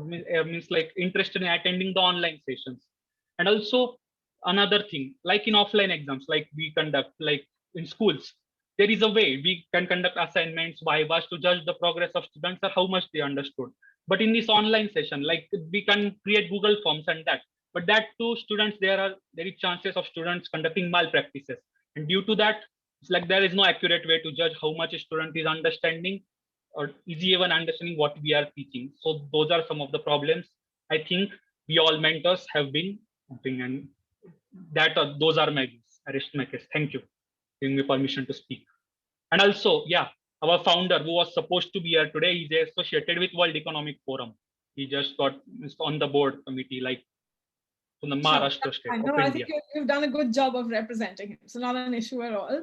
means like interested in attending the online sessions. And also another thing, like in offline exams, like we conduct, like in schools, there is a way we can conduct assignments, vivas to judge the progress of students or how much they understood. But in this online session, like we can create Google Forms and that. But that too, students, there is chances of students conducting malpractices. And due to that, it's like there is no accurate way to judge how much a student is understanding or is he even understanding what we are teaching. So those are some of the problems I think we all mentors have been having, and that those are my views. I rest my case. Thank you for giving me permission to speak. And also, yeah, our founder who was supposed to be here today, he's associated with World Economic Forum. He just got on the board committee, like from the Maharashtra state of I India. think you've done a good job of representing him. So not an issue at all.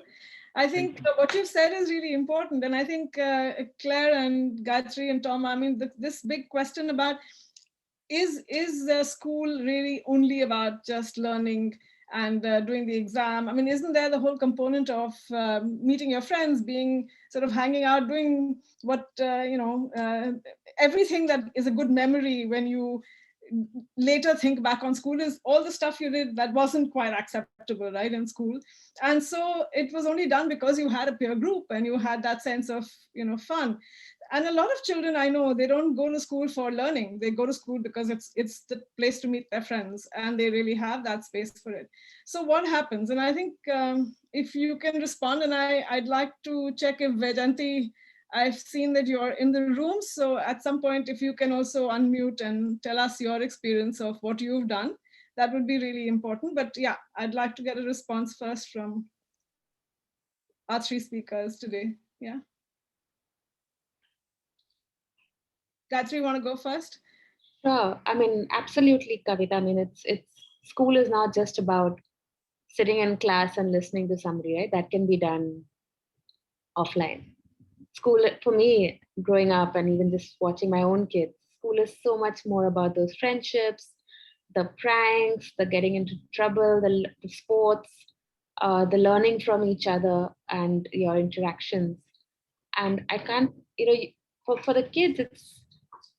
I think what you've said is really important. And I think Claire and Gayatri and Tom, I mean, this big question about is the school really only about just learning and doing the exam? I mean, isn't there the whole component of meeting your friends, being sort of hanging out, doing what, everything that is a good memory when you later think back on school is all the stuff you did that wasn't quite acceptable, right, in school. And so it was only done because you had a peer group and you had that sense of, fun. And a lot of children I know, they don't go to school for learning. They go to school because it's the place to meet their friends, and they really have that space for it. So what happens? And I think if you can respond, and I'd like to check if Vejanti, I've seen that you're in the room. So at some point, if you can also unmute and tell us your experience of what you've done, that would be really important. But yeah, I'd like to get a response first from our three speakers today. Yeah. Gayatri, you want to go first? Sure. I mean, absolutely, Kavita. I mean, it's school is not just about sitting in class and listening to somebody, right? That can be done offline. School, for me, growing up and even just watching my own kids, school is so much more about those friendships, the pranks, the getting into trouble, the sports, the learning from each other and your interactions. And I can't, for the kids,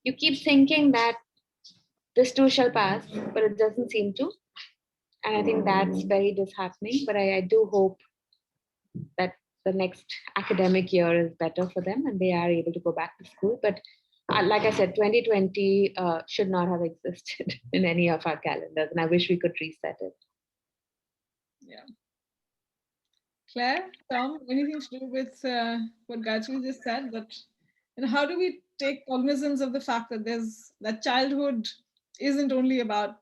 you keep thinking that this too shall pass, but it doesn't seem to. And I think that's very disheartening, but I do hope that the next academic year is better for them and they are able to go back to school. But like I said, 2020 should not have existed in any of our calendars, and I wish we could reset it. Yeah. Claire, Tom, anything to do with what Gayatri just said? That, how do we take cognizance of the fact that that childhood isn't only about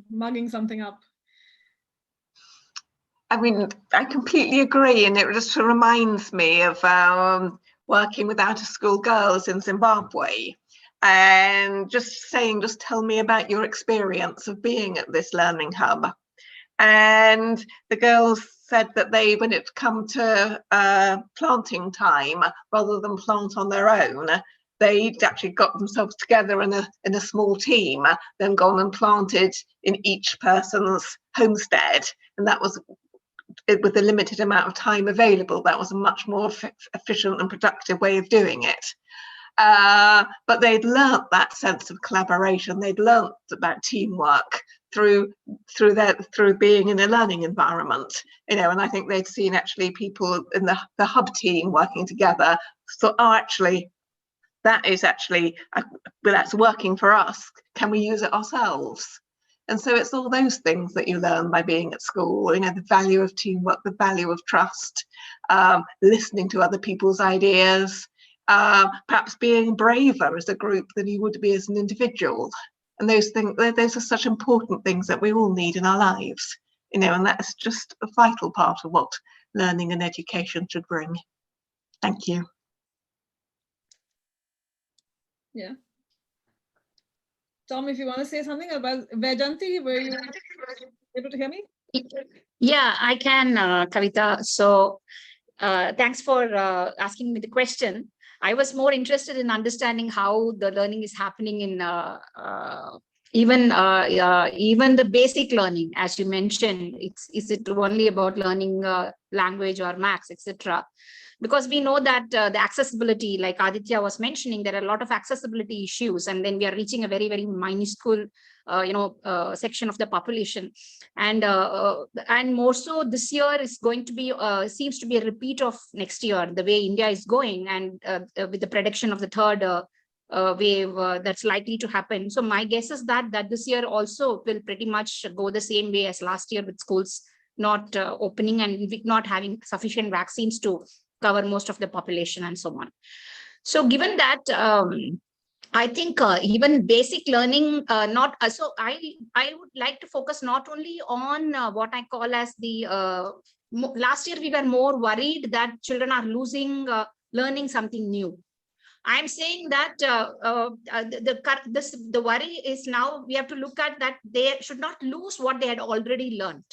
mugging something up? I mean, I completely agree, and it just reminds me of working with out-of-school girls in Zimbabwe, and just tell me about your experience of being at this learning hub. And the girls said that they, when it's come to planting time, rather than plant on their own, they'd actually got themselves together in a small team, then gone and planted in each person's homestead, and that was, with a limited amount of time available, that was a much more efficient and productive way of doing it. But they'd learnt that sense of collaboration. They'd learnt about teamwork through being in a learning environment, you know. And I think they'd seen actually people in the hub team working together. So, oh, actually, that is actually that's working for us. Can we use it ourselves? And so it's all those things that you learn by being at school, you know, the value of teamwork, the value of trust, listening to other people's ideas, perhaps being braver as a group than you would be as an individual. And those things, those are such important things that we all need in our lives, you know, and that's just a vital part of what learning and education should bring. Thank you. Yeah. Tom, if you want to say something about Vedanti, were you able to hear me? Yeah, I can, Kavita. So thanks for asking me the question. I was more interested in understanding how the learning is happening in even the basic learning, as you mentioned. Is it only about learning language or maths, etc.? Because we know that the accessibility, like Aditya was mentioning, there are a lot of accessibility issues, and then we are reaching a very, very minuscule, section of the population, and more so this year is going to be seems to be a repeat of next year, the way India is going, and with the prediction of the third wave that's likely to happen. So my guess is that this year also will pretty much go the same way as last year, with schools not opening and not having sufficient vaccines to cover most of the population and so on. So given that, I think even basic learning, so I would like to focus not only on what I call as the, last year we were more worried that children are losing learning something new. I'm saying that the worry is now we have to look at that they should not lose what they had already learned.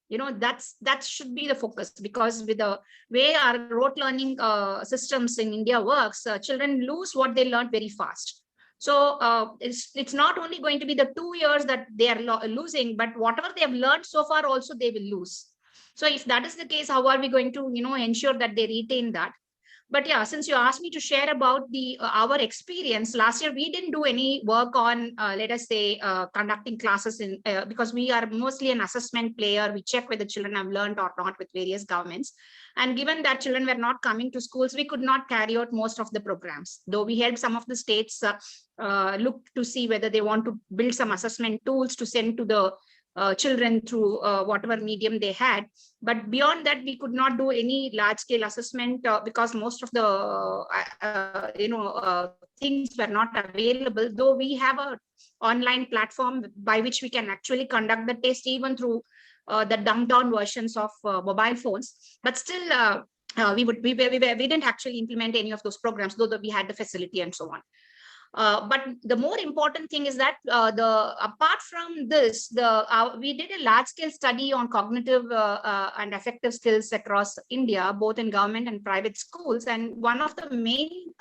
You know, that should be the focus, because with the way our rote learning systems in India works, children lose what they learned very fast. So it's not only going to be the 2 years that they are losing, but whatever they have learned so far also they will lose. So if that is the case, how are we going to, ensure that they retain that? But yeah, since you asked me to share about our experience, last year we didn't do any work on, let us say, conducting classes in because we are mostly an assessment player. We check whether children have learned or not with various governments. And given that children were not coming to schools, we could not carry out most of the programs. Though we helped some of the states look to see whether they want to build some assessment tools to send to the children through whatever medium they had. But beyond that, we could not do any large-scale assessment because most of the things were not available. Though we have an online platform by which we can actually conduct the test even through the dumbed-down versions of mobile phones. But still, we didn't actually implement any of those programs, though we had the facility and so on. But the more important thing is that apart from this, we did a large-scale study on cognitive and affective skills across India, both in government and private schools. And one of the main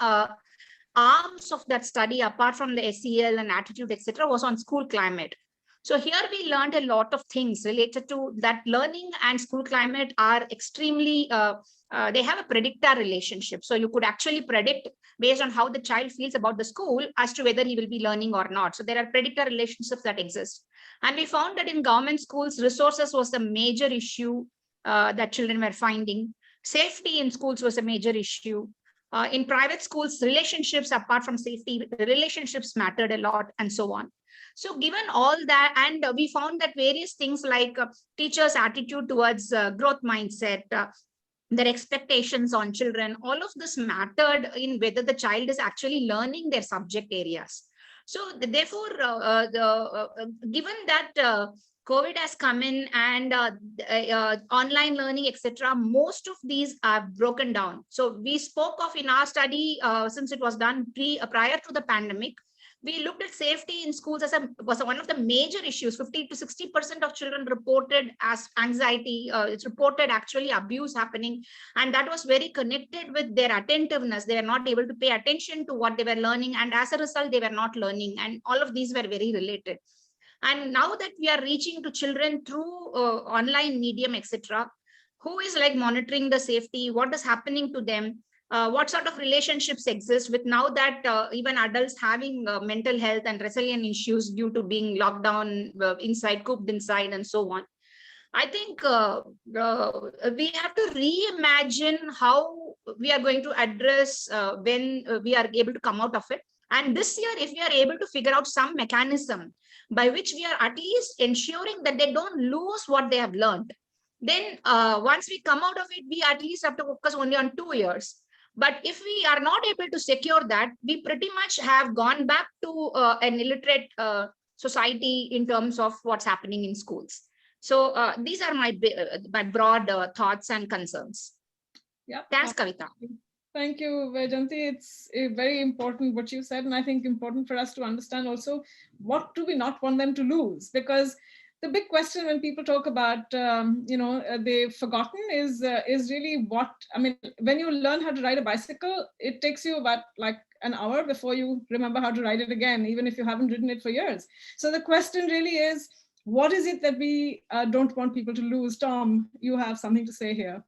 arms of that study, apart from the SEL and attitude, etc., was on school climate. So here we learned a lot of things related to that. Learning and school climate are extremely, they have a predictor relationship. So you could actually predict based on how the child feels about the school as to whether he will be learning or not. So there are predictor relationships that exist. And we found that in government schools, resources was a major issue that children were finding. Safety in schools was a major issue. In private schools, relationships, apart from safety, relationships mattered a lot, and so on. So given all that, and we found that various things like teachers' attitude towards growth mindset, their expectations on children, all of this mattered in whether the child is actually learning their subject areas. So therefore, given that COVID has come in and online learning, etc., most of these are broken down. So we spoke of in our study, since it was done prior to the pandemic, we looked at safety in schools as was one of the major issues. 50 to 60% of children reported as anxiety. It's reported actually abuse happening, and that was very connected with their attentiveness. They were not able to pay attention to what they were learning, and as a result, they were not learning. And all of these were very related. And now that we are reaching to children through online medium, etc., who is like monitoring the safety, what is happening to them, what sort of relationships exist with now that even adults having mental health and resilient issues due to being locked down inside, cooped inside, and so on. I think we have to reimagine how we are going to address when we are able to come out of it. And this year, if we are able to figure out some mechanism by which we are at least ensuring that they don't lose what they have learned, then once we come out of it, we at least have to focus only on 2 years. But if we are not able to secure that, we pretty much have gone back to an illiterate society in terms of what's happening in schools. So these are my broad thoughts and concerns. Yeah. Thanks, Kavita. Thank you, Vaijayanti. It's very important what you said, and I think important for us to understand also what do we not want them to lose, because the big question when people talk about they've forgotten is really what, I mean, when you learn how to ride a bicycle, it takes you about like an hour before you remember how to ride it again, even if you haven't ridden it for years. So the question really is, what is it that we don't want people to lose? Tom, you have something to say here.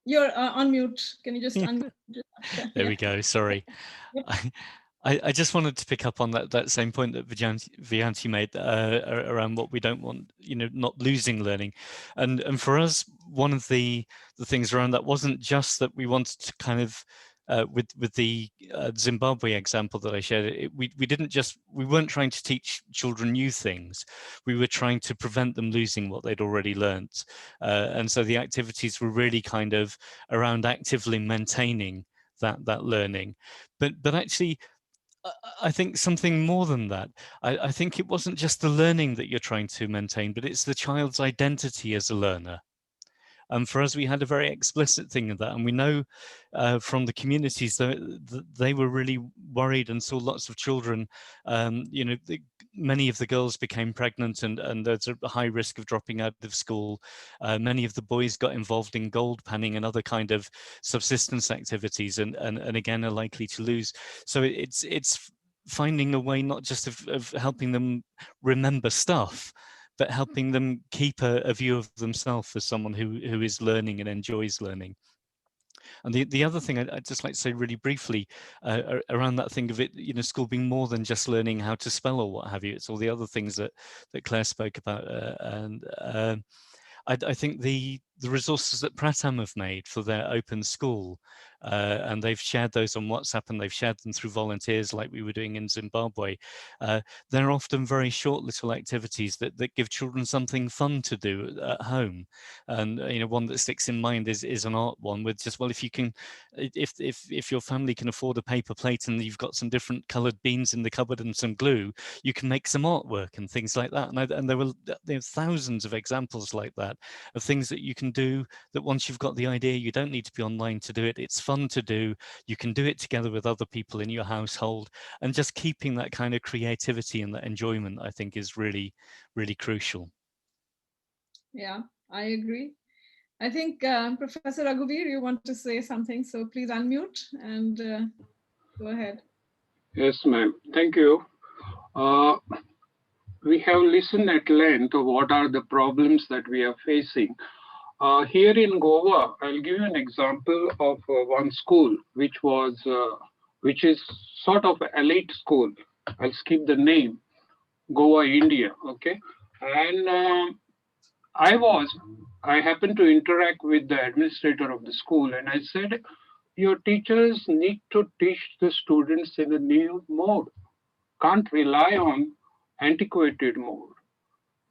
You're on mute. Can you just unmute? There we go. Sorry. Yep. I just wanted to pick up on that same point that Vaijayanti made around what we don't want, not losing learning. And for us, one of the things around that wasn't just that we wanted to kind of, with the Zimbabwe example that I shared, we weren't trying to teach children new things. We were trying to prevent them losing what they'd already learnt. And so the activities were really kind of around actively maintaining that learning. But actually, I think something more than that. I think it wasn't just the learning that you're trying to maintain, but it's the child's identity as a learner. And for us, we had a very explicit thing of that. And we know from the communities that they were really worried and saw lots of children, many of the girls became pregnant and there's a high risk of dropping out of school. Many of the boys got involved in gold panning and other kind of subsistence activities and again are likely to lose. So it's finding a way not just of helping them remember stuff, but helping them keep a view of themselves as someone who is learning and enjoys learning. And the other thing I'd just like to say really briefly around that thing of it, school being more than just learning how to spell or what have you. It's all the other things that Claire spoke about. I think the resources that Pratham have made for their open school, and they've shared those on WhatsApp and they've shared them through volunteers like we were doing in Zimbabwe. They're often very short little activities that give children something fun to do at home. And one that sticks in mind is an art one with just, well, if you can, if your family can afford a paper plate and you've got some different colored beans in the cupboard and some glue, you can make some artwork and things like that. And there are thousands of examples like that of things that you can do that once you've got the idea, you don't need to be online to do it. It's fun to do. You can do it together with other people in your household, and just keeping that kind of creativity and that enjoyment, I think, is really, really crucial. Yeah, I agree. I think Professor Raghuveer, you want to say something, so please unmute and go ahead. Yes, ma'am. Thank you. We have listened at length of what are the problems that we are facing. Here in Goa, I'll give you an example of one school, which is sort of an elite school. I'll skip the name, Goa, India, okay? And I happened to interact with the administrator of the school, and I said, your teachers need to teach the students in a new mode. Can't rely on antiquated mode.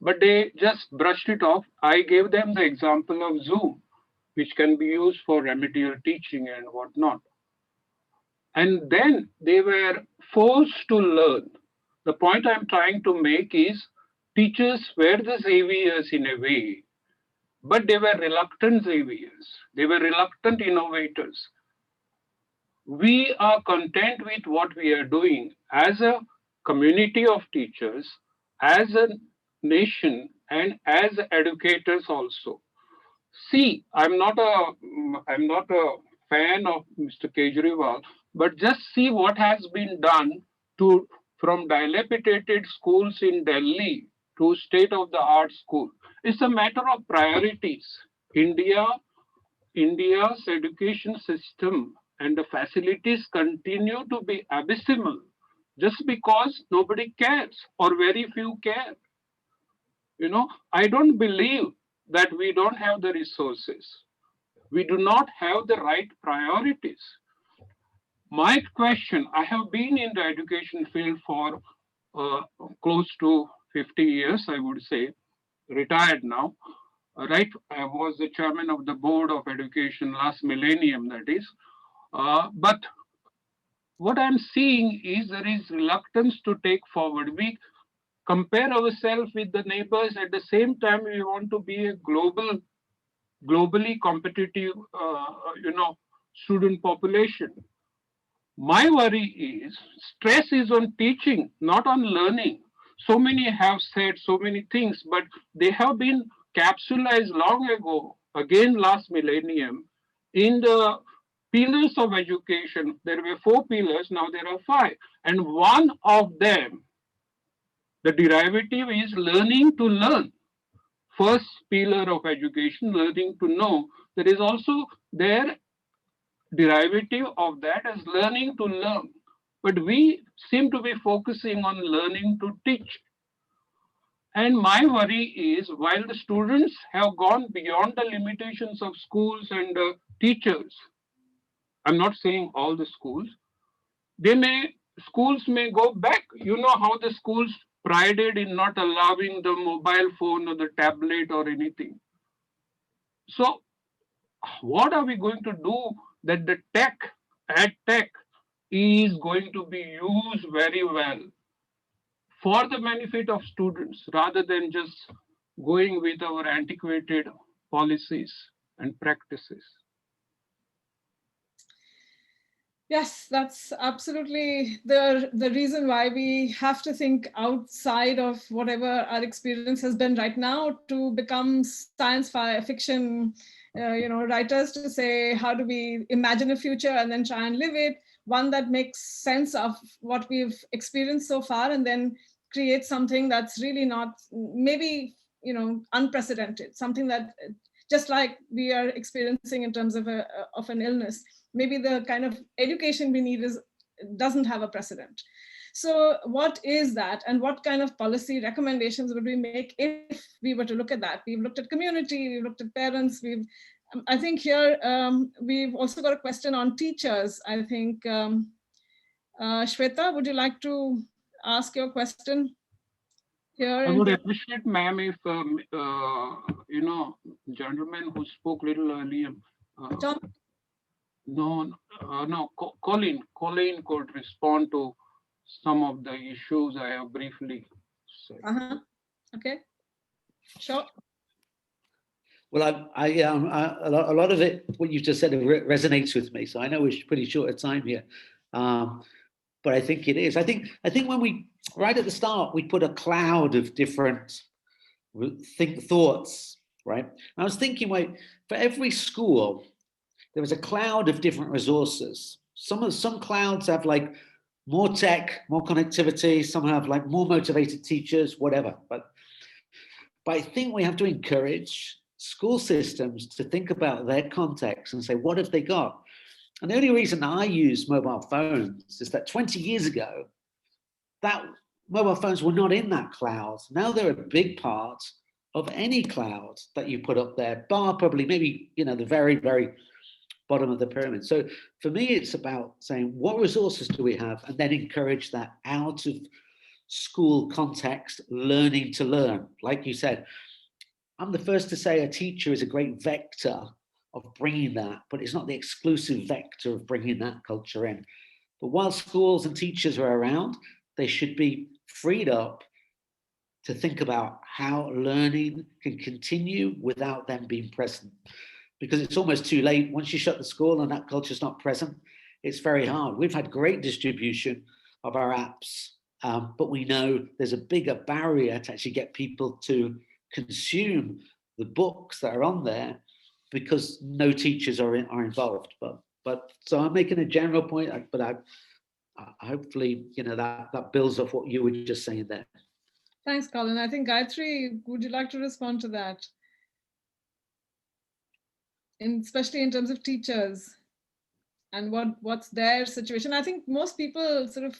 But they just brushed it off. I gave them the example of Zoom, which can be used for remedial teaching and whatnot. And then they were forced to learn. The point I'm trying to make is teachers were the saviors in a way, but they were reluctant saviors. They were reluctant innovators. we are content with what we are doing as a community of teachers, as a nation, and as educators also. See, I'm not a fan of Mr. Kejriwal, but just see what has been done to from dilapidated schools in Delhi to state-of-the-art school. It's a matter of priorities. India's education system and the facilities continue to be abysmal just because nobody cares or very few care. I don't believe that we don't have the resources. We do not have the right priorities. My question, I have been in the education field for close to 50 years, I would say, retired now. Right, I was the chairman of the board of education last millennium, that is. But what I'm seeing is there is reluctance to take forward. We compare ourselves with the neighbors. At the same time, we want to be a globally competitive, student population. My worry is stress is on teaching, not on learning. So many have said so many things, but they have been capsulized long ago, again last millennium, in the pillars of education. There were 4 pillars, now there are 5. And one of them, the derivative is learning to learn. First pillar of education, learning to know. There is also their derivative of that as learning to learn. But we seem to be focusing on learning to teach. And my worry is while the students have gone beyond the limitations of schools and teachers, I'm not saying all the schools, schools may go back. You know how the schools prided in not allowing the mobile phone or the tablet or anything. So what are we going to do that the tech is going to be used very well for the benefit of students rather than just going with our antiquated policies and practices? Yes, that's absolutely the reason why we have to think outside of whatever our experience has been right now to become science fiction, writers, to say, how do we imagine a future and then try and live it, one that makes sense of what we've experienced so far, and then create something that's really not, maybe, unprecedented, something that just like we are experiencing in terms of an illness. Maybe the kind of education we need doesn't have a precedent. So what is that, and what kind of policy recommendations would we make if we were to look at that? We've looked at community, we've looked at parents, I think here we've also got a question on teachers. I think, Shweta, would you like to ask your question here? I would appreciate, ma'am, if, gentleman who spoke a little earlier, Tom? No, Colleen could respond to some of the issues I have briefly said. Okay, sure. Well, a lot of it, what you just said, resonates with me. So I know we're pretty short of time here, but I think it is. I think when we, right at the start, we put a cloud of different thoughts, right? I was thinking, for every school, there was a cloud of different resources. Some clouds have like more tech, more connectivity. Some have like more motivated teachers, whatever. But I think we have to encourage school systems to think about their context and say, what have they got? And the only reason I use mobile phones is that 20 years ago, that mobile phones were not in that cloud. Now they're a big part of any cloud that you put up there, bar probably maybe, the very, very bottom of the pyramid. So for me, it's about saying, what resources do we have? And then encourage that out of school context, learning to learn. Like you said, I'm the first to say a teacher is a great vector of bringing that, but it's not the exclusive vector of bringing that culture in. But while schools and teachers are around, they should be freed up to think about how learning can continue without them being present. Because it's almost too late. Once you shut the school and that culture is not present, it's very hard. We've had great distribution of our apps, but we know there's a bigger barrier to actually get people to consume the books that are on there because no teachers are involved. But so I'm making a general point, but I hopefully, you know, that builds off what you were just saying there. Thanks, Colin. I think Gayatri, would you like to respond to that? Especially in terms of teachers and what's their situation. I think most people sort of,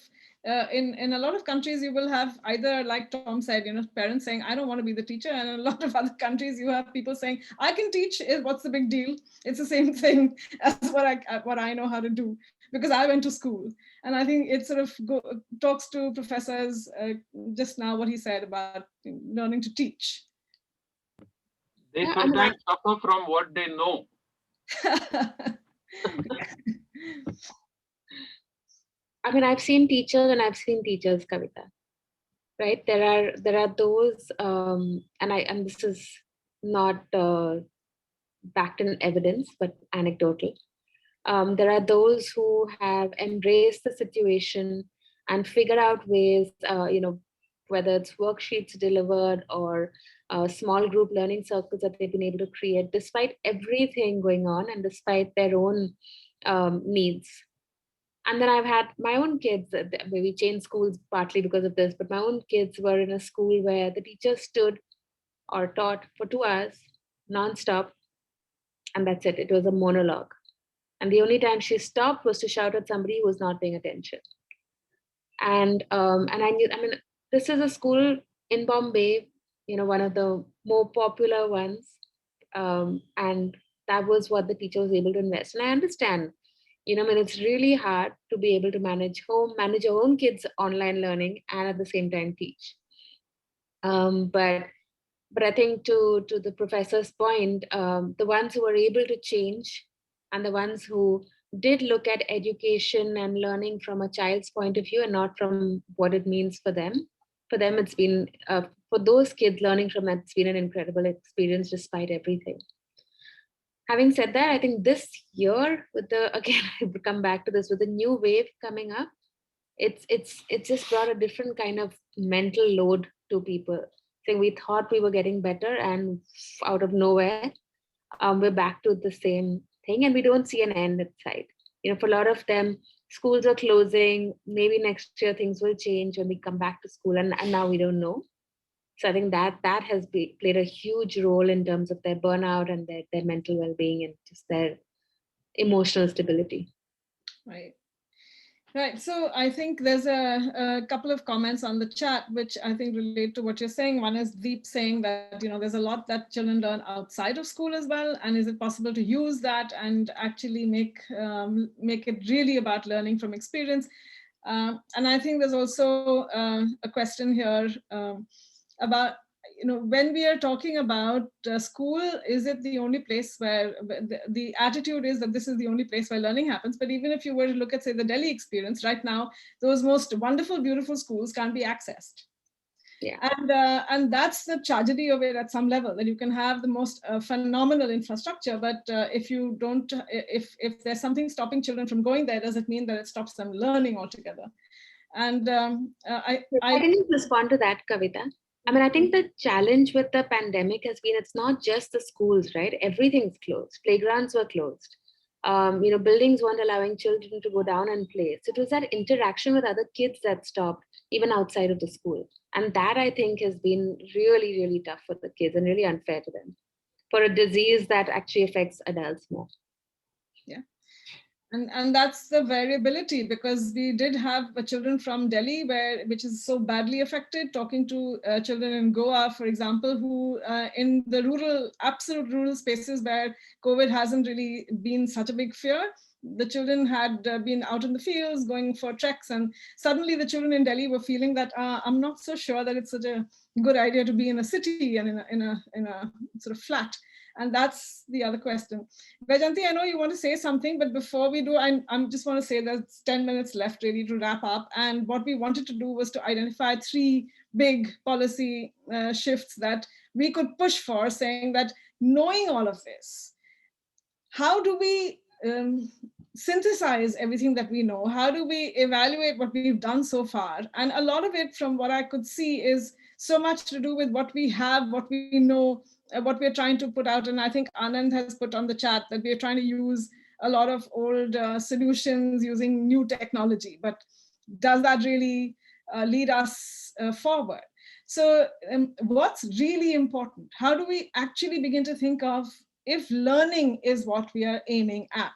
in a lot of countries, you will have either, like Tom said, you know, parents saying, I don't want to be the teacher. And in a lot of other countries, you have people saying, I can teach, what's the big deal? It's the same thing as what I know how to do, because I went to school. And I think it sort of talks to professors just now, what he said about learning to teach. They sometimes suffer from what they know. I mean, I've seen teachers and I've seen teachers, Kavita. Right? There are those, and this is not backed in evidence, but anecdotal. There are those who have embraced the situation and figured out ways, you know, whether it's worksheets delivered or small group learning circles that they've been able to create, despite everything going on and despite their own needs. And then I've had my own kids, maybe changed schools partly because of this, but my own kids were in a school where the teacher stood or taught for 2 hours nonstop, and that's it. It was a monologue. And the only time she stopped was to shout at somebody who was not paying attention. And I knew, I mean, this is a school in Bombay, you know, one of the more popular ones. And that was what the teacher was able to invest. And I understand, you know, I mean, it's really hard to be able to manage your own kids' online learning and at the same time teach. But I think to the professor's point, the ones who were able to change and the ones who did look at education and learning from a child's point of view and not from what it means for them it's been, for those kids learning from that, it's been an incredible experience despite everything. Having said that, I think this year with again, I would come back to this, with the new wave coming up, it's just brought a different kind of mental load to people. So we thought we were getting better, and out of nowhere, we're back to the same thing, and we don't see an end in sight. You know, for a lot of them, schools are closing. Maybe next year things will change when we come back to school, and now we don't know. So I think that has played a huge role in terms of their burnout and their mental well-being and just their emotional stability. Right. So I think there's a couple of comments on the chat, which I think relate to what you're saying. One is Deep saying that, you know, there's a lot that children learn outside of school as well. And is it possible to use that and actually make it really about learning from experience? And I think there's also a question here about, you know, when we are talking about school, is it the only place where the attitude is that this is the only place where learning happens? But even if you were to look at, say, the Delhi experience right now, those most wonderful, beautiful schools can't be accessed. Yeah. And that's the tragedy of it at some level, that you can have the most phenomenal infrastructure, but if you don't, if there's something stopping children from going there, does it mean that it stops them learning altogether? And I didn't respond to that, Kavita. I mean, I think the challenge with the pandemic has been, it's not just the schools, right? Everything's closed. Playgrounds were closed. You know, buildings weren't allowing children to go down and play. So it was that interaction with other kids that stopped, even outside of the school. And that, I think, has been really, really tough for the kids and really unfair to them, for a disease that actually affects adults more. Yeah. And that's the variability, because we did have children from Delhi, which is so badly affected, talking to children in Goa, for example, who in the absolute rural spaces where COVID hasn't really been such a big fear, the children had been out in the fields going for treks, and suddenly the children in Delhi were feeling that I'm not so sure that it's such a good idea to be in a city and in a sort of flat. And that's the other question. Vaijayanti, I know you want to say something, but before we do, I just want to say there's 10 minutes left really to wrap up. And what we wanted to do was to identify 3 big policy shifts that we could push for, saying that knowing all of this, how do we synthesize everything that we know? How do we evaluate what we've done so far? And a lot of it, from what I could see, is so much to do with what we have, what we know, what we're trying to put out. And I think Anand has put on the chat that we're trying to use a lot of old solutions using new technology. But does that really lead us forward? So what's really important? How do we actually begin to think of if learning is what we are aiming at?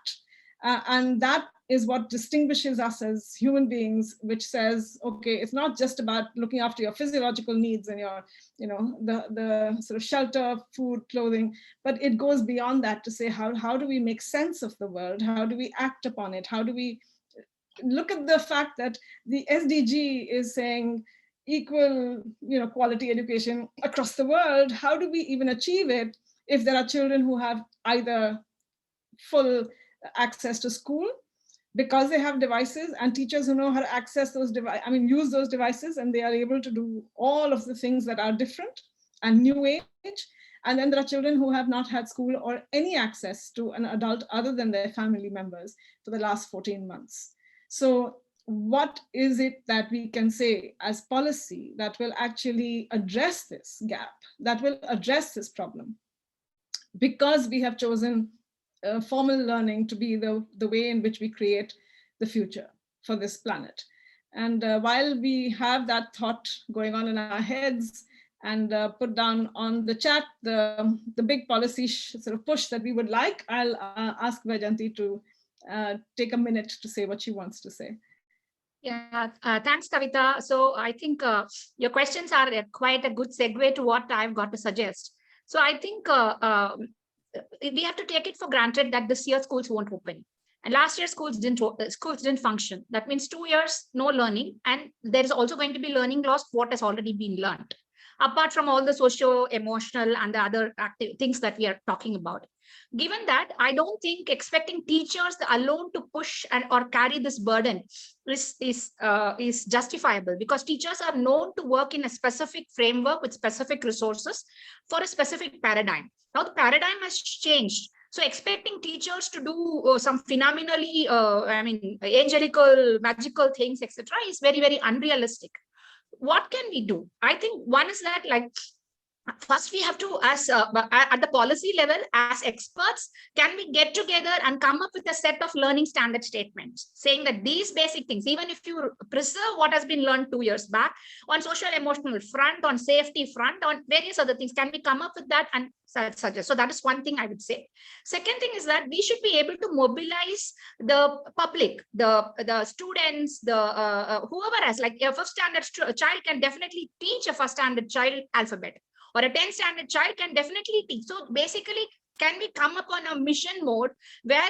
And that is what distinguishes us as human beings, which says, okay, it's not just about looking after your physiological needs and your, the sort of shelter, food, clothing, but it goes beyond that to say, how do we make sense of the world? How do we act upon it? How do we look at the fact that the SDG is saying equal, quality education across the world? How do we even achieve it if there are children who have either full access to school because they have devices, and teachers who know how to access those use those devices, and they are able to do all of the things that are different and new age. And then there are children who have not had school or any access to an adult other than their family members for the last 14 months. So what is it that we can say as policy that will actually address this gap, that will address this problem? Because we have chosen formal learning to be the way in which we create the future for this planet. And while we have that thought going on in our heads, and put down on the chat the big policy sort of push that we would like, I'll ask Vaijayanti to take a minute to say what she wants to say. Yeah, thanks, Kavita. So I think your questions are quite a good segue to what I've got to suggest. So I think we have to take it for granted that this year schools won't open. And last year schools didn't function. That means 2 years, no learning. And there is also going to be learning loss, what has already been learned, apart from all the socio-emotional and the other things that we are talking about. Given that, I don't think expecting teachers alone to push or carry this burden is justifiable, because teachers are known to work in a specific framework with specific resources for a specific paradigm. Now the paradigm has changed. So expecting teachers to do some phenomenally, angelical, magical things, etc., is very, very unrealistic. What can we do? I think one is that, first we have to, as at the policy level, as experts, can we get together and come up with a set of learning standard statements saying that these basic things, even if you preserve what has been learned 2 years back on social emotional front, on safety front, on various other things, can we come up with that and suggest? So that is one thing I would say. Second thing is that we should be able to mobilize the public, the students, whoever has, like a first standard child can definitely teach a first standard child alphabet, or a 10th standard child can definitely teach. So basically, can we come up on a mission mode where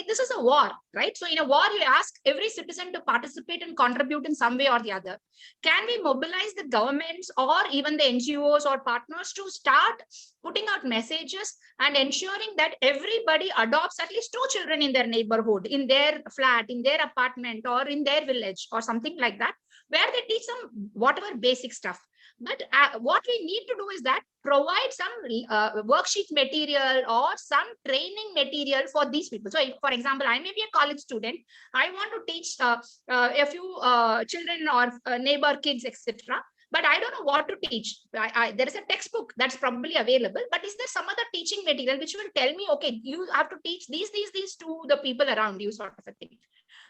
this is a war, right? So in a war, you ask every citizen to participate and contribute in some way or the other. Can we mobilize the governments or even the NGOs or partners to start putting out messages and ensuring that everybody adopts at least 2 children in their neighborhood, in their flat, in their apartment, or in their village, or something like that, where they teach some whatever basic stuff. But what we need to do is that provide some worksheet material or some training material for these people. So if, for example, I may be a college student, I want to teach a few children or neighbor kids, etc. But I don't know what to teach. There is a textbook that's probably available, but is there some other teaching material which will tell me, okay, you have to teach these to the people around you, sort of a thing.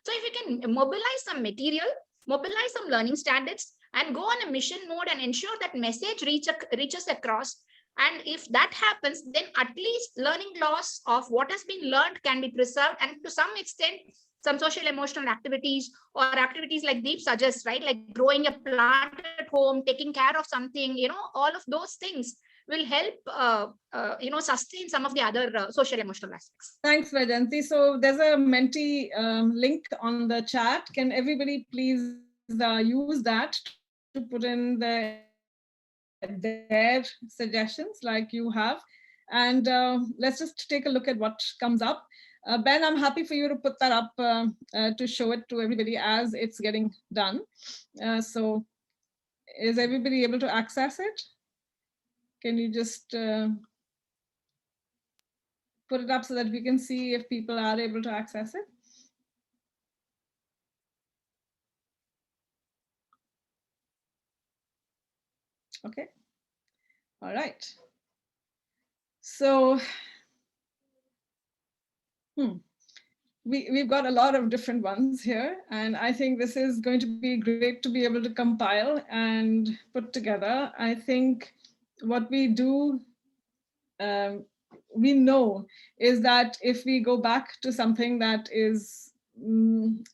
So if you can mobilize some material, mobilize some learning standards, and go on a mission mode and ensure that message reaches across. And if that happens, then at least learning loss of what has been learned can be preserved. And to some extent, some social emotional activities or activities like Deep suggests, right? Like growing a plant at home, taking care of something, all of those things will help, sustain some of the other social emotional aspects. Thanks, Vaijayanti. So there's a Menti link on the chat. Can everybody please use that to put in their suggestions like you have? And let's just take a look at what comes up. Ben, I'm happy for you to put that up to show it to everybody as it's getting done. So is everybody able to access it? Can you just put it up so that we can see if people are able to access it? Okay. All right. So we've got a lot of different ones here, and I think this is going to be great to be able to compile and put together. I think what we do, we know, is that if we go back to something that is going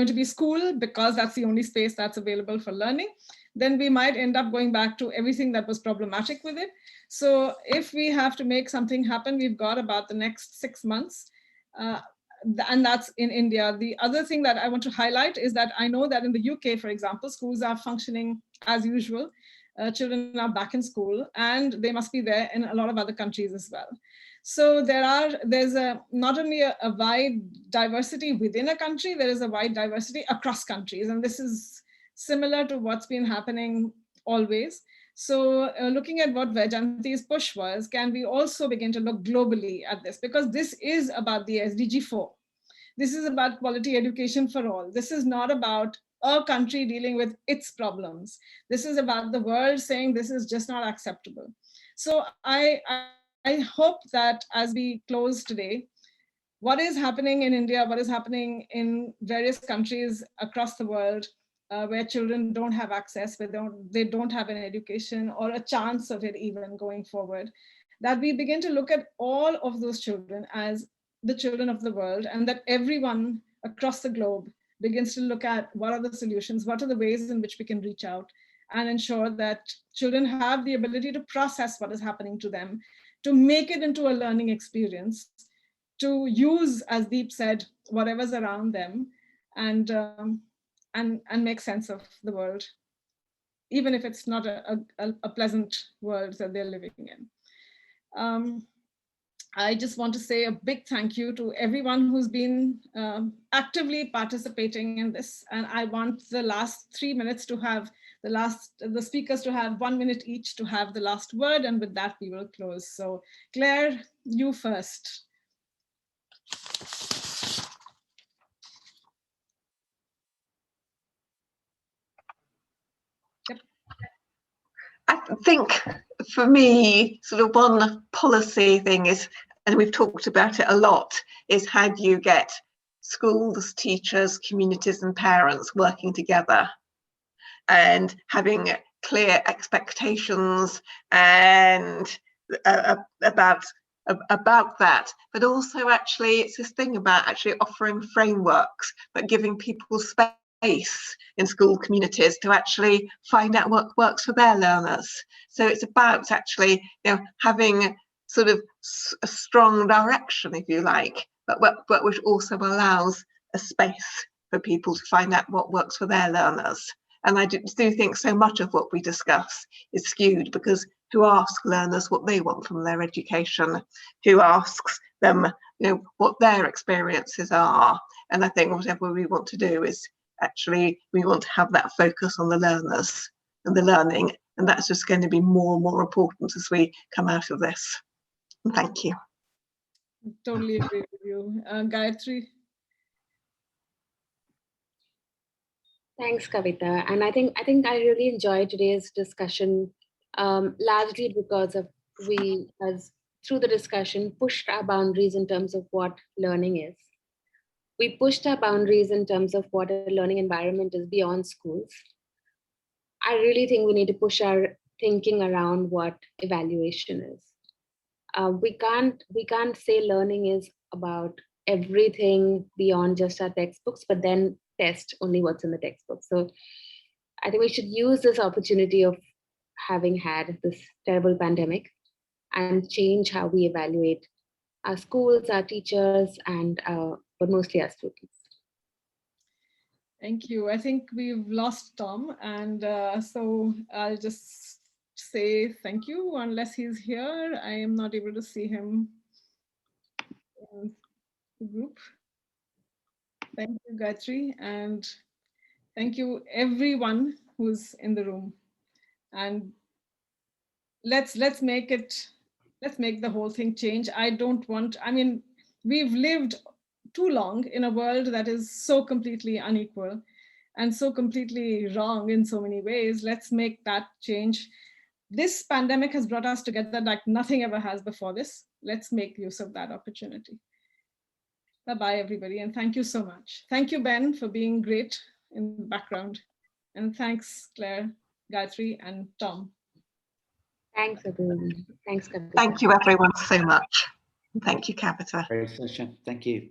to be school, because that's the only space that's available for learning, then we might end up going back to everything that was problematic with it. So if we have to make something happen, we've got about the next 6 months. And that's in India. The other thing that I want to highlight is that I know that in the UK, for example, schools are functioning as usual. Children are back in school, and they must be there in a lot of other countries as well. So there's not only a wide diversity within a country, there is a wide diversity across countries. And this is similar to what's been happening always. So looking at what Vaijayanti's push was, can we also begin to look globally at this? Because this is about the SDG 4. This is about quality education for all. This is not about a country dealing with its problems. This is about the world saying this is just not acceptable. So I hope that as we close today, what is happening in India, what is happening in various countries across the world, where children don't have access, where they don't have an education or a chance of it even going forward, that we begin to look at all of those children as the children of the world, and that everyone across the globe begins to look at what are the solutions, what are the ways in which we can reach out and ensure that children have the ability to process what is happening to them, to make it into a learning experience, to use, as Deep said, whatever's around them, and make sense of the world, even if it's not a pleasant world that they're living in. I just want to say a big thank you to everyone who's been actively participating in this. And I want the last 3 minutes to have the speakers to have 1 minute each to have the last word. And with that, we will close. So Claire, you first. Yep. I think for me, sort of one policy thing is, and we've talked about it a lot, is how do you get schools, teachers, communities and parents working together and having clear expectations and about that, but also actually it's this thing about actually offering frameworks, but giving people space in school communities to actually find out what works for their learners. So it's about actually, having sort of a strong direction, if you like, but which also allows a space for people to find out what works for their learners. And I do think so much of what we discuss is skewed because who asks learners what they want from their education? Who asks them, what their experiences are? And I think whatever we want to do is actually, we want to have that focus on the learners and the learning. And that's just going to be more and more important as we come out of this. And thank you. Totally agree with you. Gayatri? Thanks, Kavita. And I think I really enjoyed today's discussion, largely because of we, as through the discussion, pushed our boundaries in terms of what learning is. We pushed our boundaries in terms of what a learning environment is beyond schools. I really think we need to push our thinking around what evaluation is. We can't say learning is about everything beyond just our textbooks, but then test only what's in the textbook. So I think we should use this opportunity of having had this terrible pandemic and change how we evaluate our schools, our teachers, and but mostly our students. Thank you. I think we've lost Tom, and so I'll just say thank you. Unless he's here, I am not able to see him in the group. Thank you, Gayatri, and thank you everyone who's in the room. And let's make the whole thing change. We've lived too long in a world that is so completely unequal. and so completely wrong in so many ways. Let's make that change. This pandemic has brought us together like nothing ever has before this. Let's make use of that opportunity. Bye-bye, everybody, and thank you so much. Thank you, Ben, for being great in the background. And thanks, Claire, Gayatri, and Tom. Thanks, Aditi. Thanks, Kavita. Thank you, everyone, so much. Thank you, Kavita. Great session. Thank you.